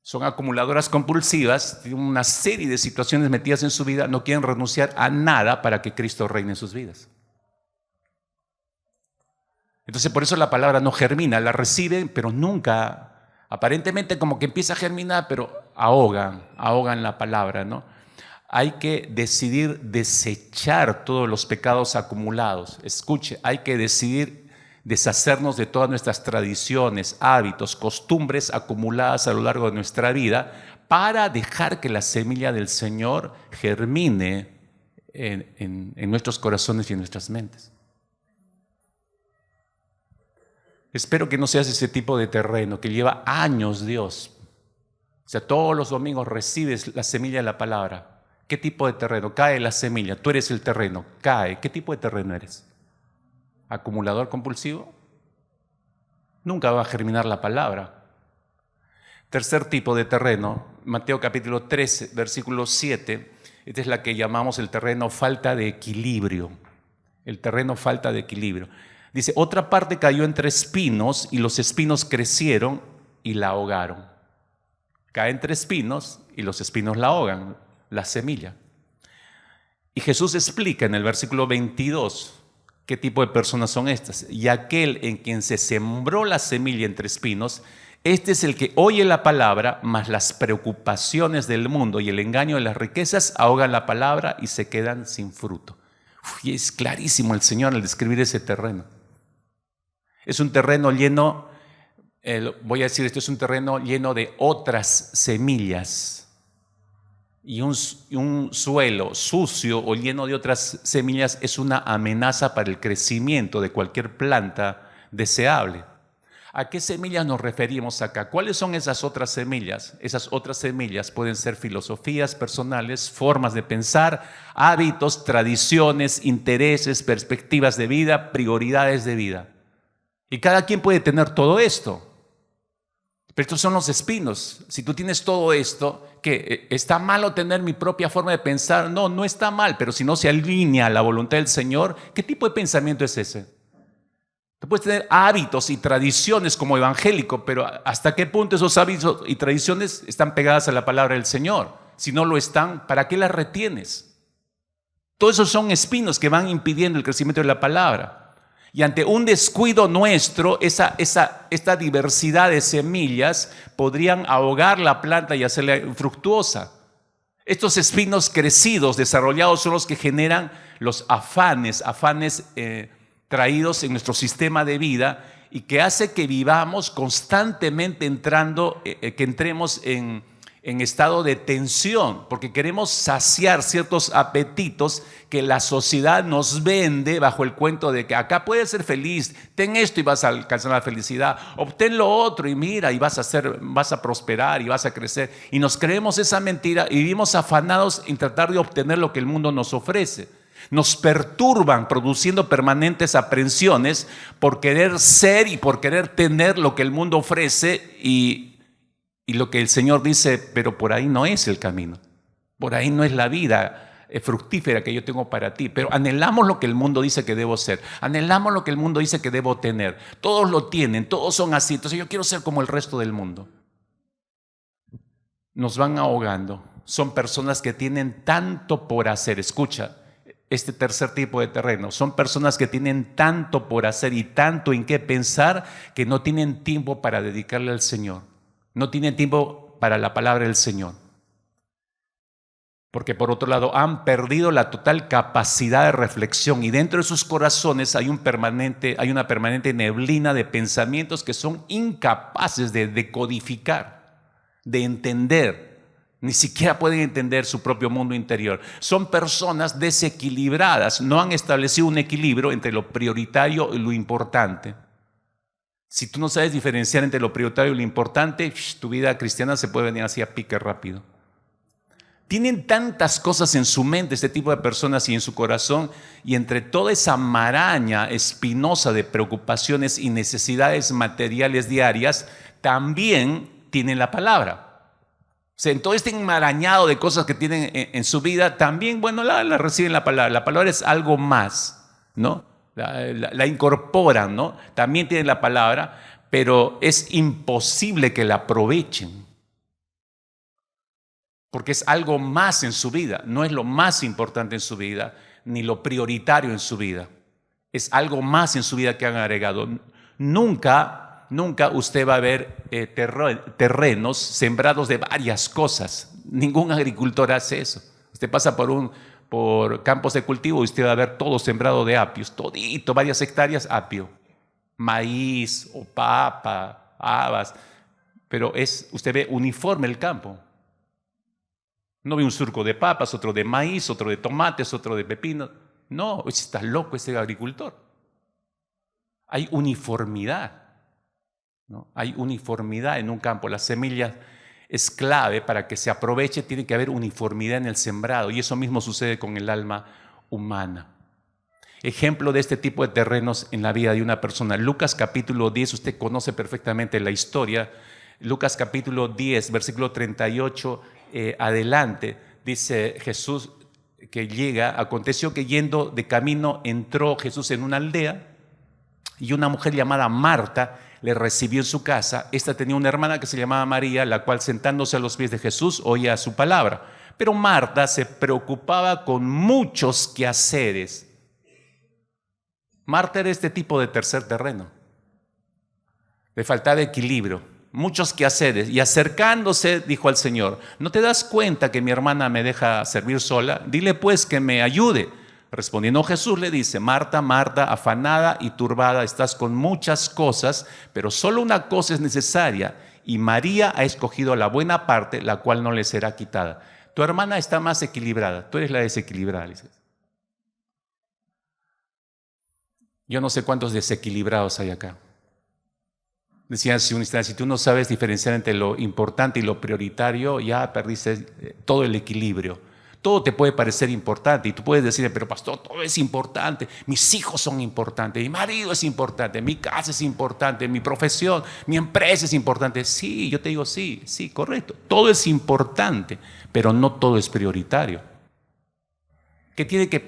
son acumuladoras compulsivas, tienen una serie de situaciones metidas en su vida, no quieren renunciar a nada para que Cristo reine en sus vidas. Entonces por eso la palabra no germina, la reciben, pero nunca, aparentemente como que empieza a germinar, pero ahogan la palabra, ¿no? Hay que decidir desechar todos los pecados acumulados. Escuche, hay que decidir deshacernos de todas nuestras tradiciones, hábitos, costumbres acumuladas a lo largo de nuestra vida para dejar que la semilla del Señor germine en nuestros corazones y en nuestras mentes. Espero que no seas ese tipo de terreno que lleva años Dios. O sea, todos los domingos recibes la semilla de la palabra. ¿Qué tipo de terreno? Cae la semilla, tú eres el terreno, cae. ¿Qué tipo de terreno eres? ¿Acumulador compulsivo? Nunca va a germinar la palabra. Tercer tipo de terreno, Mateo capítulo 13, versículo 7. Esta es la que llamamos el terreno falta de equilibrio. El terreno falta de equilibrio. Dice, otra parte cayó entre espinos y los espinos crecieron y la ahogaron. Cae entre espinos y los espinos la ahogan, la semilla. Y Jesús explica en el versículo 22 qué tipo de personas son estas. Y aquel en quien se sembró la semilla entre espinos, este es el que oye la palabra, mas las preocupaciones del mundo y el engaño de las riquezas ahogan la palabra y se quedan sin fruto. Y es clarísimo el Señor al describir ese terreno. Es un terreno lleno, voy a decir esto, es un terreno lleno de otras semillas. Y un suelo sucio o lleno de otras semillas es una amenaza para el crecimiento de cualquier planta deseable. ¿A qué semillas nos referimos acá? ¿Cuáles son esas otras semillas? Esas otras semillas pueden ser filosofías personales, formas de pensar, hábitos, tradiciones, intereses, perspectivas de vida, prioridades de vida. Y cada quien puede tener todo esto. Pero estos son los espinos. Si tú tienes todo esto, ¿qué? ¿Está malo tener mi propia forma de pensar? No, no está mal, pero si no se alinea a la voluntad del Señor, ¿qué tipo de pensamiento es ese? Tú puedes tener hábitos y tradiciones como evangélico, pero ¿hasta qué punto esos hábitos y tradiciones están pegadas a la palabra del Señor? Si no lo están, ¿para qué las retienes? Todos esos son espinos que van impidiendo el crecimiento de la palabra. Y ante un descuido nuestro, esta diversidad de semillas podrían ahogar la planta y hacerla infructuosa. Estos espinos crecidos, desarrollados, son los que generan los afanes traídos en nuestro sistema de vida y que hace que vivamos constantemente que entremos en estado de tensión, porque queremos saciar ciertos apetitos que la sociedad nos vende bajo el cuento de que acá puedes ser feliz, ten esto y vas a alcanzar la felicidad, obtén lo otro y mira y vas a prosperar y vas a crecer. Y nos creemos esa mentira y vivimos afanados en tratar de obtener lo que el mundo nos ofrece. Nos perturban produciendo permanentes aprensiones por querer ser y por querer tener lo que el mundo ofrece y lo que el Señor dice, pero por ahí no es el camino, por ahí no es la vida fructífera que yo tengo para ti, pero anhelamos lo que el mundo dice que debo ser, anhelamos lo que el mundo dice que debo tener, todos lo tienen, todos son así, entonces yo quiero ser como el resto del mundo. Nos van ahogando, son personas que tienen tanto por hacer, escucha, este tercer tipo de terreno, son personas que tienen tanto por hacer y tanto en qué pensar que no tienen tiempo para dedicarle al Señor. No tienen tiempo para la palabra del Señor. Porque por otro lado han perdido la total capacidad de reflexión y dentro de sus corazones hay una permanente neblina de pensamientos que son incapaces de decodificar, de entender. Ni siquiera pueden entender su propio mundo interior. Son personas desequilibradas, no han establecido un equilibrio entre lo prioritario y lo importante. Si tú no sabes diferenciar entre lo prioritario y lo importante, tu vida cristiana se puede venir así a pique rápido. Tienen tantas cosas en su mente este tipo de personas y en su corazón, y entre toda esa maraña espinosa de preocupaciones y necesidades materiales diarias, también tienen la palabra. O sea, en todo este enmarañado de cosas que tienen en su vida, también, bueno, la reciben la palabra. La palabra es algo más, ¿no? La incorporan, ¿no? También tienen la palabra, pero es imposible que la aprovechen. Porque es algo más en su vida, no es lo más importante en su vida, ni lo prioritario en su vida. Es algo más en su vida que han agregado. Nunca usted va a ver terrenos sembrados de varias cosas. Ningún agricultor hace eso. Usted pasa por campos de cultivo y usted va a ver todo sembrado de apios, todito, varias hectáreas, apio, maíz o papa, habas, pero usted ve uniforme el campo. No ve un surco de papas, otro de maíz, otro de tomates, otro de pepinos. No, está loco ese agricultor. Hay uniformidad, ¿no? Hay uniformidad en un campo. La semilla es clave para que se aproveche, tiene que haber uniformidad en el sembrado. Y eso mismo sucede con el alma humana. Ejemplo de este tipo de terrenos en la vida de una persona. Lucas capítulo 10, usted conoce perfectamente la historia. Lucas capítulo 10, versículo 38 adelante, dice Jesús que llega, aconteció que yendo de camino entró Jesús en una aldea y una mujer llamada Marta le recibió en su casa. Esta tenía una hermana que se llamaba María, la cual sentándose a los pies de Jesús oía su palabra. Pero Marta se preocupaba con muchos quehaceres. Marta era este tipo de tercer terreno. Le faltaba equilibrio. Muchos quehaceres, y acercándose dijo al Señor: ¿no te das cuenta que mi hermana me deja servir sola? Dile pues que me ayude. Respondiendo Jesús le dice: Marta, Marta, afanada y turbada estás con muchas cosas, pero solo una cosa es necesaria, y María ha escogido la buena parte, la cual no le será quitada. Tu hermana está más equilibrada, tú eres la desequilibrada. Yo no sé cuántos desequilibrados hay acá. Decía hace un instante, si tú no sabes diferenciar entre lo importante y lo prioritario, ya perdiste todo el equilibrio. Todo te puede parecer importante y tú puedes decir: pero pastor, todo es importante, mis hijos son importantes, mi marido es importante, mi casa es importante, mi profesión, mi empresa es importante. Sí, yo te digo sí, correcto. Todo es importante, pero no todo es prioritario. ¿Qué tiene que,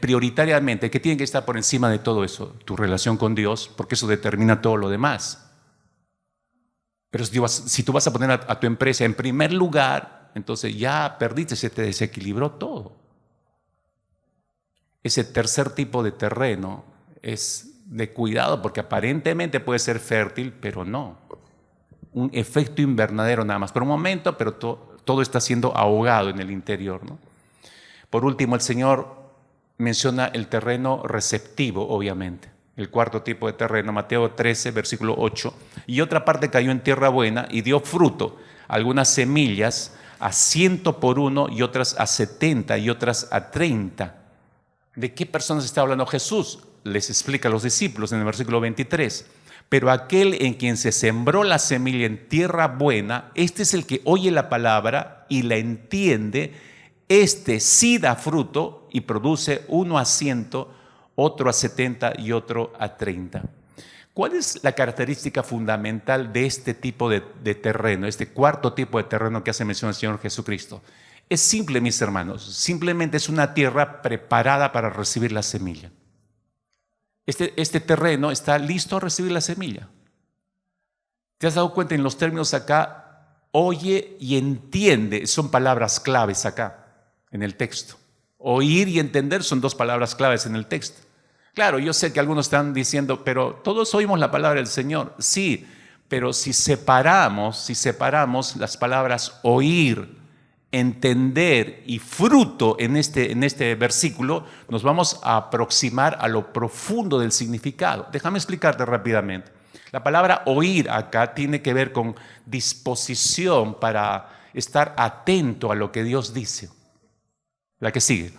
prioritariamente, qué tiene que estar por encima de todo eso? Tu relación con Dios, porque eso determina todo lo demás. Pero si tú vas a poner a tu empresa en primer lugar, entonces ya perdiste, se te desequilibró todo. Ese tercer tipo de terreno es de cuidado porque aparentemente puede ser fértil, pero no. Un efecto invernadero nada más. Por un momento, pero todo está siendo ahogado en el interior, ¿no? Por último, el Señor menciona el terreno receptivo, obviamente. El cuarto tipo de terreno, Mateo 13, versículo 8. Y otra parte cayó en tierra buena y dio fruto, algunas semillas a 100 por uno y otras a 70 y otras a 30. ¿De qué personas está hablando Jesús? Les explica a los discípulos en el versículo 23. Pero aquel en quien se sembró la semilla en tierra buena, este es el que oye la palabra y la entiende. Este sí da fruto y produce uno a 100, otro a 70 y otro a 30. ¿Cuál es la característica fundamental de este tipo de terreno, este cuarto tipo de terreno que hace mención el Señor Jesucristo? Es simple, mis hermanos, simplemente es una tierra preparada para recibir la semilla. Este terreno está listo a recibir la semilla. ¿Te has dado cuenta en los términos acá? Oye y entiende, son palabras claves acá en el texto. Oír y entender son dos palabras claves en el texto. Claro, yo sé que algunos están diciendo, pero todos oímos la palabra del Señor. Sí, pero si separamos las palabras oír, entender y fruto en este versículo, nos vamos a aproximar a lo profundo del significado. Déjame explicarte rápidamente. La palabra oír acá tiene que ver con disposición para estar atento a lo que Dios dice. La que sigue.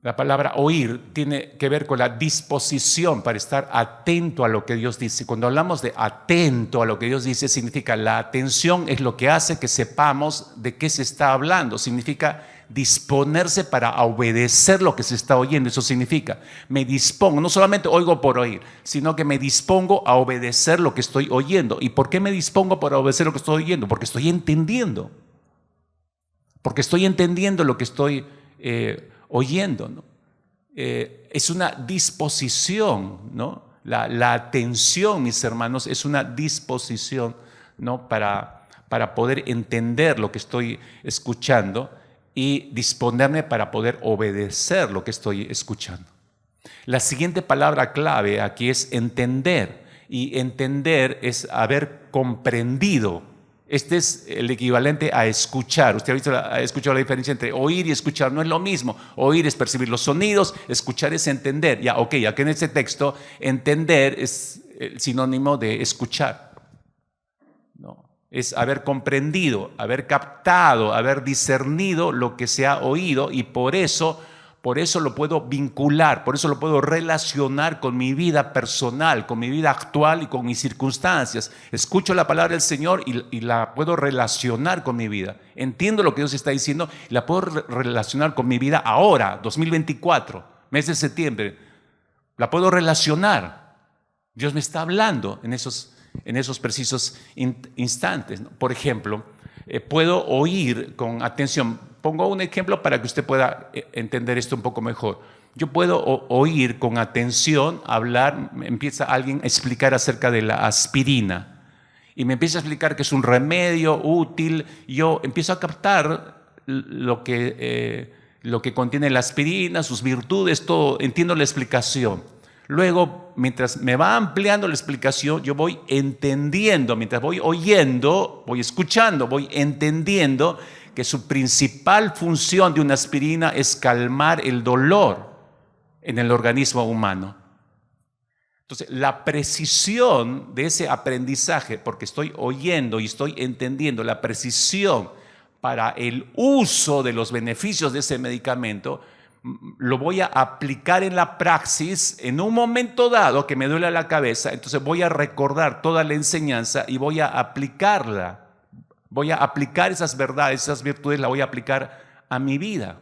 La palabra oír tiene que ver con la disposición para estar atento a lo que Dios dice. Cuando hablamos de atento a lo que Dios dice, significa la atención es lo que hace que sepamos de qué se está hablando. Significa disponerse para obedecer lo que se está oyendo. Eso significa, me dispongo, no solamente oigo por oír, sino que me dispongo a obedecer lo que estoy oyendo. ¿Y por qué me dispongo para obedecer lo que estoy oyendo? Porque estoy entendiendo. Porque estoy entendiendo lo que estoy oyendo, ¿no? Es una disposición, ¿no? La atención, mis hermanos, es una disposición, ¿no? para poder entender lo que estoy escuchando y disponerme para poder obedecer lo que estoy escuchando. La siguiente palabra clave aquí es entender, y entender es haber comprendido, Este es el equivalente a escuchar. Usted ha escuchado la diferencia entre oír y escuchar. No es lo mismo. Oír es percibir los sonidos, escuchar es entender. Ya, ok, aquí en este texto, entender es el sinónimo de escuchar. No, es haber comprendido, haber captado, haber discernido lo que se ha oído, y por eso lo puedo vincular, por eso lo puedo relacionar con mi vida personal, con mi vida actual y con mis circunstancias. Escucho la palabra del Señor y la puedo relacionar con mi vida. Entiendo lo que Dios está diciendo y la puedo relacionar con mi vida ahora, 2024, mes de septiembre. La puedo relacionar. Dios me está hablando en esos precisos instantes. Por ejemplo, puedo oír con atención. Pongo un ejemplo para que usted pueda entender esto un poco mejor. Yo puedo oír con atención, hablar, empieza alguien a explicar acerca de la aspirina y me empieza a explicar que es un remedio útil. Yo empiezo a captar lo que contiene la aspirina, sus virtudes, todo, entiendo la explicación. Luego, mientras me va ampliando la explicación, yo voy entendiendo, mientras voy oyendo, voy escuchando, voy entendiendo que su principal función de una aspirina es calmar el dolor en el organismo humano. Entonces, la precisión de ese aprendizaje, porque estoy oyendo y estoy entendiendo, la precisión para el uso de los beneficios de ese medicamento, lo voy a aplicar en la praxis en un momento dado que me duele la cabeza. Entonces voy a recordar toda la enseñanza y voy a aplicarla. Voy a aplicar esas verdades, esas virtudes, las voy a aplicar a mi vida.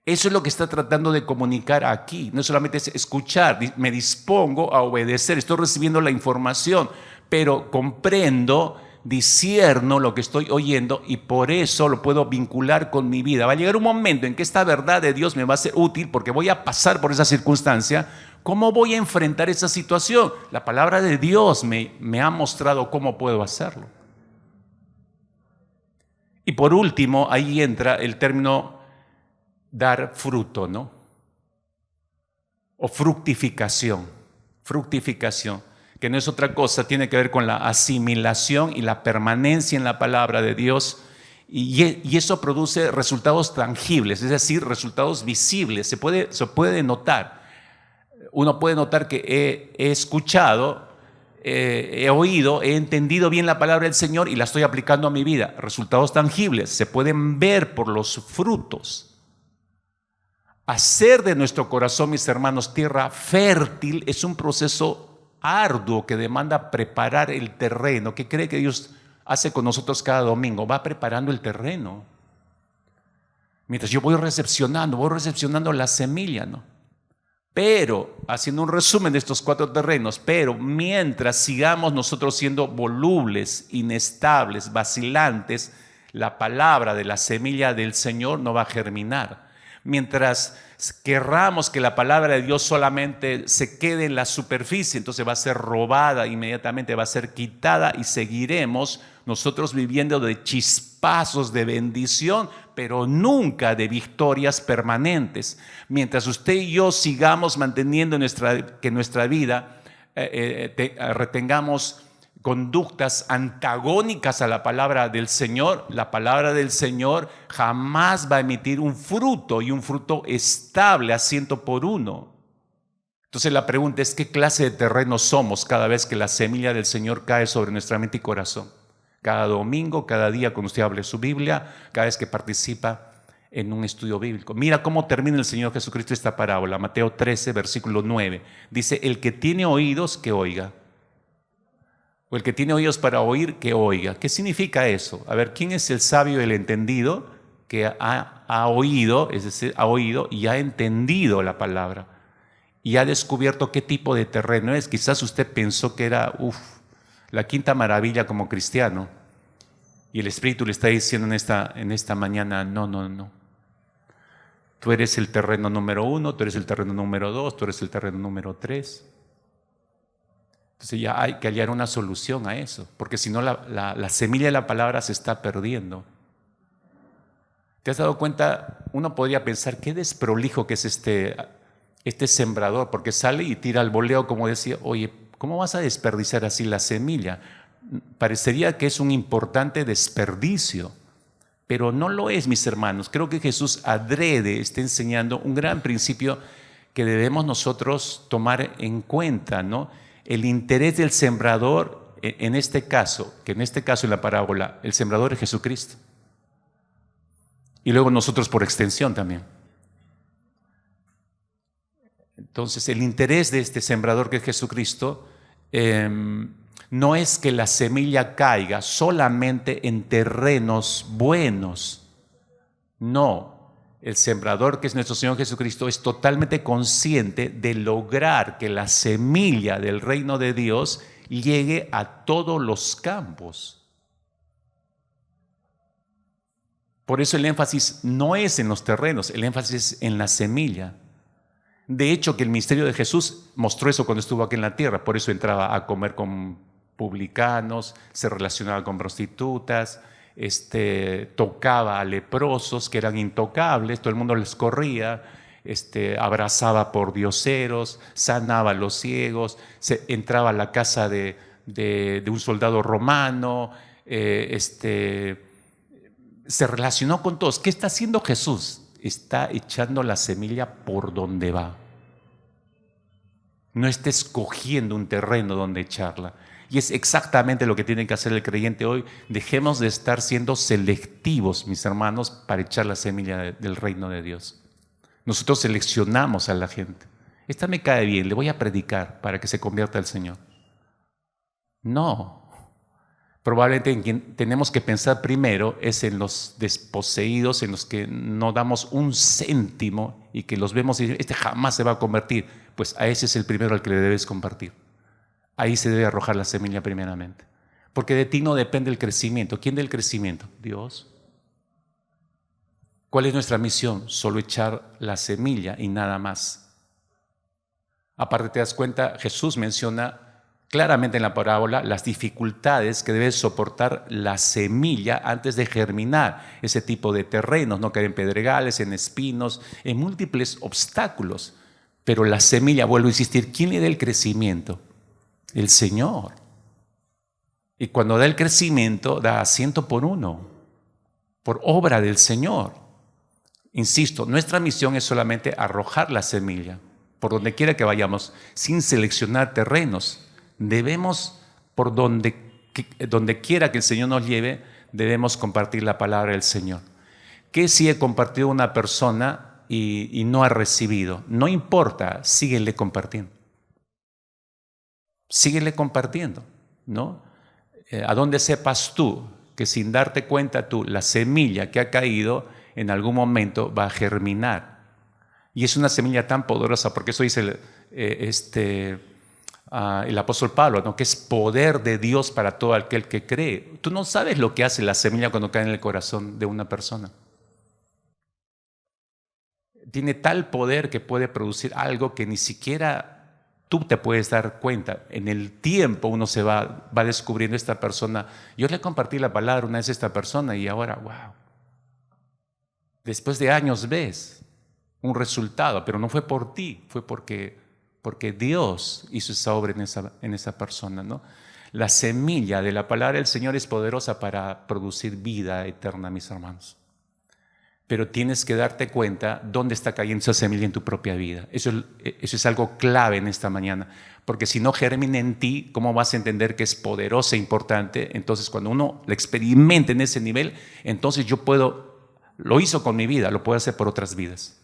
Eso es lo que está tratando de comunicar aquí. No solamente es escuchar, me dispongo a obedecer, estoy recibiendo la información, pero comprendo, discierno lo que estoy oyendo y por eso lo puedo vincular con mi vida. Va a llegar un momento en que esta verdad de Dios me va a ser útil porque voy a pasar por esa circunstancia. ¿Cómo voy a enfrentar esa situación? La palabra de Dios me ha mostrado cómo puedo hacerlo. Y por último, ahí entra el término dar fruto, ¿no? O fructificación, que no es otra cosa, tiene que ver con la asimilación y la permanencia en la palabra de Dios, y eso produce resultados tangibles, es decir, resultados visibles, se puede notar. Uno puede notar que he escuchado, he oído, he entendido bien la palabra del Señor y la estoy aplicando a mi vida. Resultados tangibles, se pueden ver por los frutos. Hacer de nuestro corazón, mis hermanos, tierra fértil es un proceso arduo que demanda preparar el terreno. ¿Qué cree que Dios hace con nosotros cada domingo? Va preparando el terreno. Mientras yo voy recepcionando la semilla, ¿no? Pero, haciendo un resumen de estos 4 terrenos, pero mientras sigamos nosotros siendo volubles, inestables, vacilantes, la palabra de la semilla del Señor no va a germinar. Mientras querramos que la palabra de Dios solamente se quede en la superficie, entonces va a ser robada inmediatamente, va a ser quitada y seguiremos nosotros viviendo de chispazos de bendición, pero nunca de victorias permanentes. Mientras usted y yo sigamos manteniendo que nuestra vida retengamos conductas antagónicas a la palabra del Señor, la palabra del Señor jamás va a emitir un fruto, y un fruto estable a 100%. Entonces la pregunta es: ¿qué clase de terreno somos cada vez que la semilla del Señor cae sobre nuestra mente y corazón? Cada domingo, cada día cuando usted hable su Biblia, cada vez que participa en un estudio bíblico. Mira cómo termina el Señor Jesucristo esta parábola. Mateo 13, versículo 9. Dice: el que tiene oídos, que oiga. O el que tiene oídos para oír, que oiga. ¿Qué significa eso? A ver, ¿quién es el sabio y el entendido que ha oído, es decir, ha oído y ha entendido la palabra? Y ha descubierto qué tipo de terreno es. Quizás usted pensó que era, la quinta maravilla como cristiano. Y el Espíritu le está diciendo en esta mañana: no. Tú eres el terreno número 1, tú eres el terreno número 2, tú eres el terreno número 3. Entonces ya hay que hallar una solución a eso, porque si no la semilla de la palabra se está perdiendo. ¿Te has dado cuenta? Uno podría pensar: qué desprolijo que es este sembrador, porque sale y tira al voleo, como decía. Oye, ¿cómo vas a desperdiciar así la semilla? parecería que es un importante desperdicio, pero no lo es, mis hermanos. Creo que Jesús adrede está enseñando un gran principio que debemos nosotros tomar en cuenta, ¿no? El interés del sembrador, en este caso, en la parábola, el sembrador es Jesucristo. Y luego nosotros por extensión también. Entonces, el interés de este sembrador que es Jesucristo no es que la semilla caiga solamente en terrenos buenos. No, el sembrador que es nuestro Señor Jesucristo es totalmente consciente de lograr que la semilla del reino de Dios llegue a todos los campos. Por eso el énfasis no es en los terrenos, el énfasis es en la semilla. De hecho, que el ministerio de Jesús mostró eso cuando estuvo aquí en la tierra. Por eso entraba a comer con publicanos, se relacionaba con prostitutas, tocaba a leprosos que eran intocables, todo el mundo les corría, abrazaba por dioseros, sanaba a los ciegos, entraba a la casa de un soldado romano, se relacionó con todos. ¿Qué está haciendo Jesús? Está echando la semilla por donde va. No está escogiendo un terreno donde echarla. Y es exactamente lo que tiene que hacer el creyente hoy. Dejemos de estar siendo selectivos, mis hermanos, para echar la semilla del reino de Dios. Nosotros seleccionamos a la gente. Esta me cae bien, le voy a predicar para que se convierta al Señor. No. Probablemente en quien tenemos que pensar primero es en los desposeídos, en los que no damos un céntimo y que los vemos y dicen, este jamás se va a convertir. Pues a ese es el primero al que le debes compartir. Ahí se debe arrojar la semilla primeramente. Porque de ti no depende el crecimiento. ¿Quién da el crecimiento? Dios. ¿Cuál es nuestra misión? Solo echar la semilla y nada más. Aparte te das cuenta, Jesús menciona claramente en la parábola las dificultades que debe soportar la semilla antes de germinar. Ese tipo de terrenos, no caer en pedregales, en espinos, en múltiples obstáculos. Pero la semilla, vuelvo a insistir, ¿quién le da el crecimiento? El Señor. Y cuando da el crecimiento, da 100 por 1, por obra del Señor. Insisto, nuestra misión es solamente arrojar la semilla, por donde quiera que vayamos, sin seleccionar terrenos. Debemos, por donde quiera que el Señor nos lleve, debemos compartir la palabra del Señor. ¿Qué si he compartido una persona y no ha recibido? No importa, síguele compartiendo. Síguele compartiendo, ¿no? A donde sepas tú que sin darte cuenta tú, la semilla que ha caído en algún momento va a germinar. Y es una semilla tan poderosa, porque eso dice el apóstol Pablo, ¿no? Que es poder de Dios para todo aquel que cree. Tú no sabes lo que hace la semilla cuando cae en el corazón de una persona. Tiene tal poder que puede producir algo que ni siquiera tú te puedes dar cuenta. En el tiempo uno se va descubriendo esta persona. Yo le compartí la palabra una vez a esta persona y ahora, wow. Después de años ves un resultado, pero no fue por ti, fue porque Dios hizo esa obra en esa persona, ¿no? La semilla de la palabra del Señor es poderosa para producir vida eterna, mis hermanos. Pero tienes que darte cuenta dónde está cayendo esa semilla en tu propia vida. Eso es algo clave en esta mañana. Porque si no germina en ti, ¿cómo vas a entender que es poderosa e importante? Entonces, cuando uno la experimenta en ese nivel, entonces lo hizo con mi vida, lo puedo hacer por otras vidas.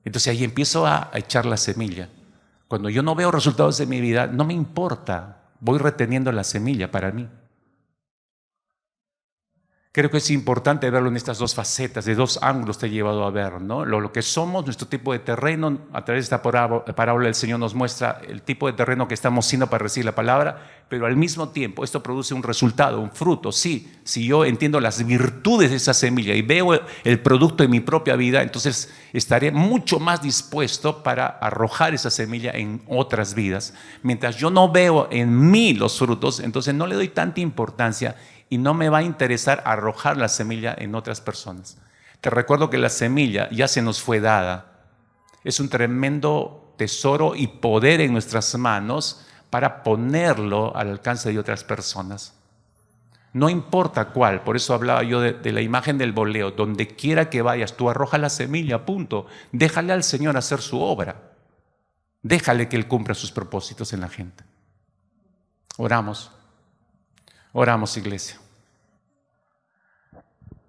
Entonces ahí empiezo a echar la semilla. Cuando yo no veo resultados en mi vida, no me importa, voy reteniendo la semilla para mí. Creo que es importante verlo en estas dos facetas, de dos ángulos te he llevado a ver, ¿no? Lo que somos, nuestro tipo de terreno. A través de esta parábola el Señor nos muestra el tipo de terreno que estamos siendo para recibir la palabra, pero al mismo tiempo esto produce un resultado, un fruto. Sí, si yo entiendo las virtudes de esa semilla y veo el producto en mi propia vida, entonces estaré mucho más dispuesto para arrojar esa semilla en otras vidas. Mientras yo no veo en mí los frutos, entonces no le doy tanta importancia y no me va a interesar arrojar la semilla en otras personas. Te recuerdo que la semilla ya se nos fue dada. Es un tremendo tesoro y poder en nuestras manos para ponerlo al alcance de otras personas. No importa cuál, por eso hablaba yo de la imagen del boleo. Donde quiera que vayas, tú arroja la semilla, punto. Déjale al Señor hacer su obra. Déjale que Él cumpla sus propósitos en la gente. Oramos, iglesia.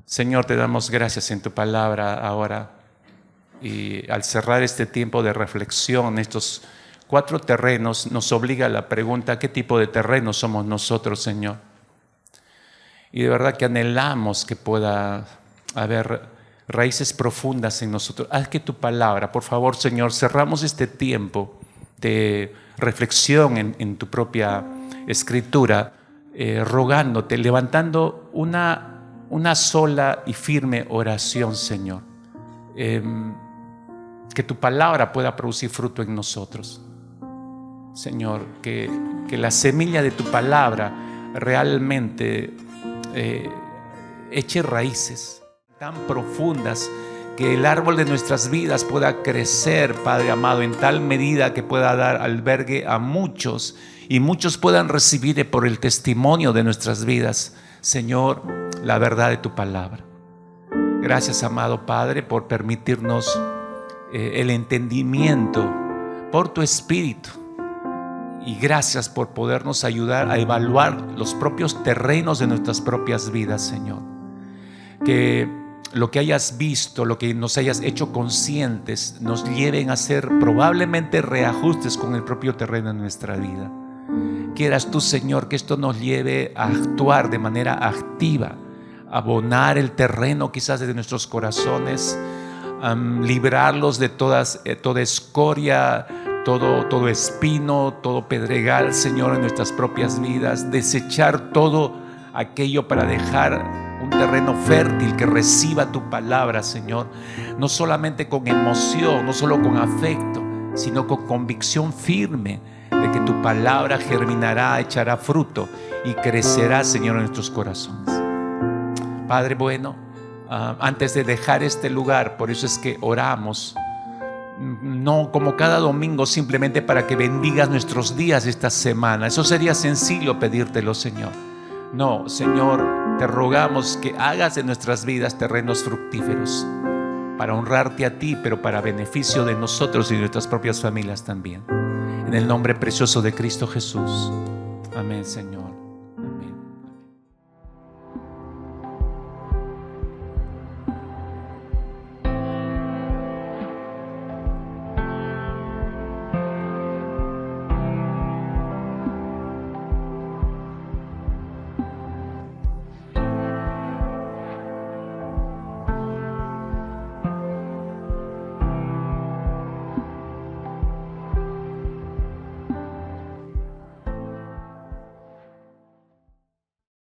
Señor, te damos gracias en tu palabra ahora. Y al cerrar este tiempo de reflexión, estos 4 terrenos, nos obliga a la pregunta: ¿qué tipo de terreno somos nosotros, Señor? Y de verdad que anhelamos que pueda haber raíces profundas en nosotros. Haz que tu palabra, por favor, Señor, cerramos este tiempo de reflexión en tu propia escritura, rogándote, levantando una sola y firme oración, Señor. Que tu palabra pueda producir fruto en nosotros. Señor, que la semilla de tu palabra realmente eche raíces tan profundas que el árbol de nuestras vidas pueda crecer, Padre amado, en tal medida que pueda dar albergue a muchos y muchos puedan recibir por el testimonio de nuestras vidas, Señor, la verdad de tu palabra. Gracias, amado Padre, por permitirnos el entendimiento por tu Espíritu. Y gracias por podernos ayudar a evaluar los propios terrenos de nuestras propias vidas, Señor. Que lo que hayas visto, lo que nos hayas hecho conscientes, nos lleven a hacer probablemente reajustes con el propio terreno de nuestra vida. Quieras tú, Señor, que esto nos lleve a actuar de manera activa, abonar el terreno quizás de nuestros corazones, librarlos de toda escoria, todo espino, todo pedregal, Señor, en nuestras propias vidas, desechar todo aquello para dejar un terreno fértil que reciba tu palabra, Señor, no solamente con emoción, no solo con afecto, sino con convicción firme de que tu palabra germinará, echará fruto y crecerá, Señor, en nuestros corazones. Padre bueno, antes de dejar este lugar, por eso es que oramos, no como cada domingo simplemente para que bendigas nuestros días esta semana. Eso sería sencillo pedírtelo, Señor. No, Señor, te rogamos que hagas de nuestras vidas terrenos fructíferos para honrarte a ti, pero para beneficio de nosotros y de nuestras propias familias también. En el nombre precioso de Cristo Jesús. Amén, Señor.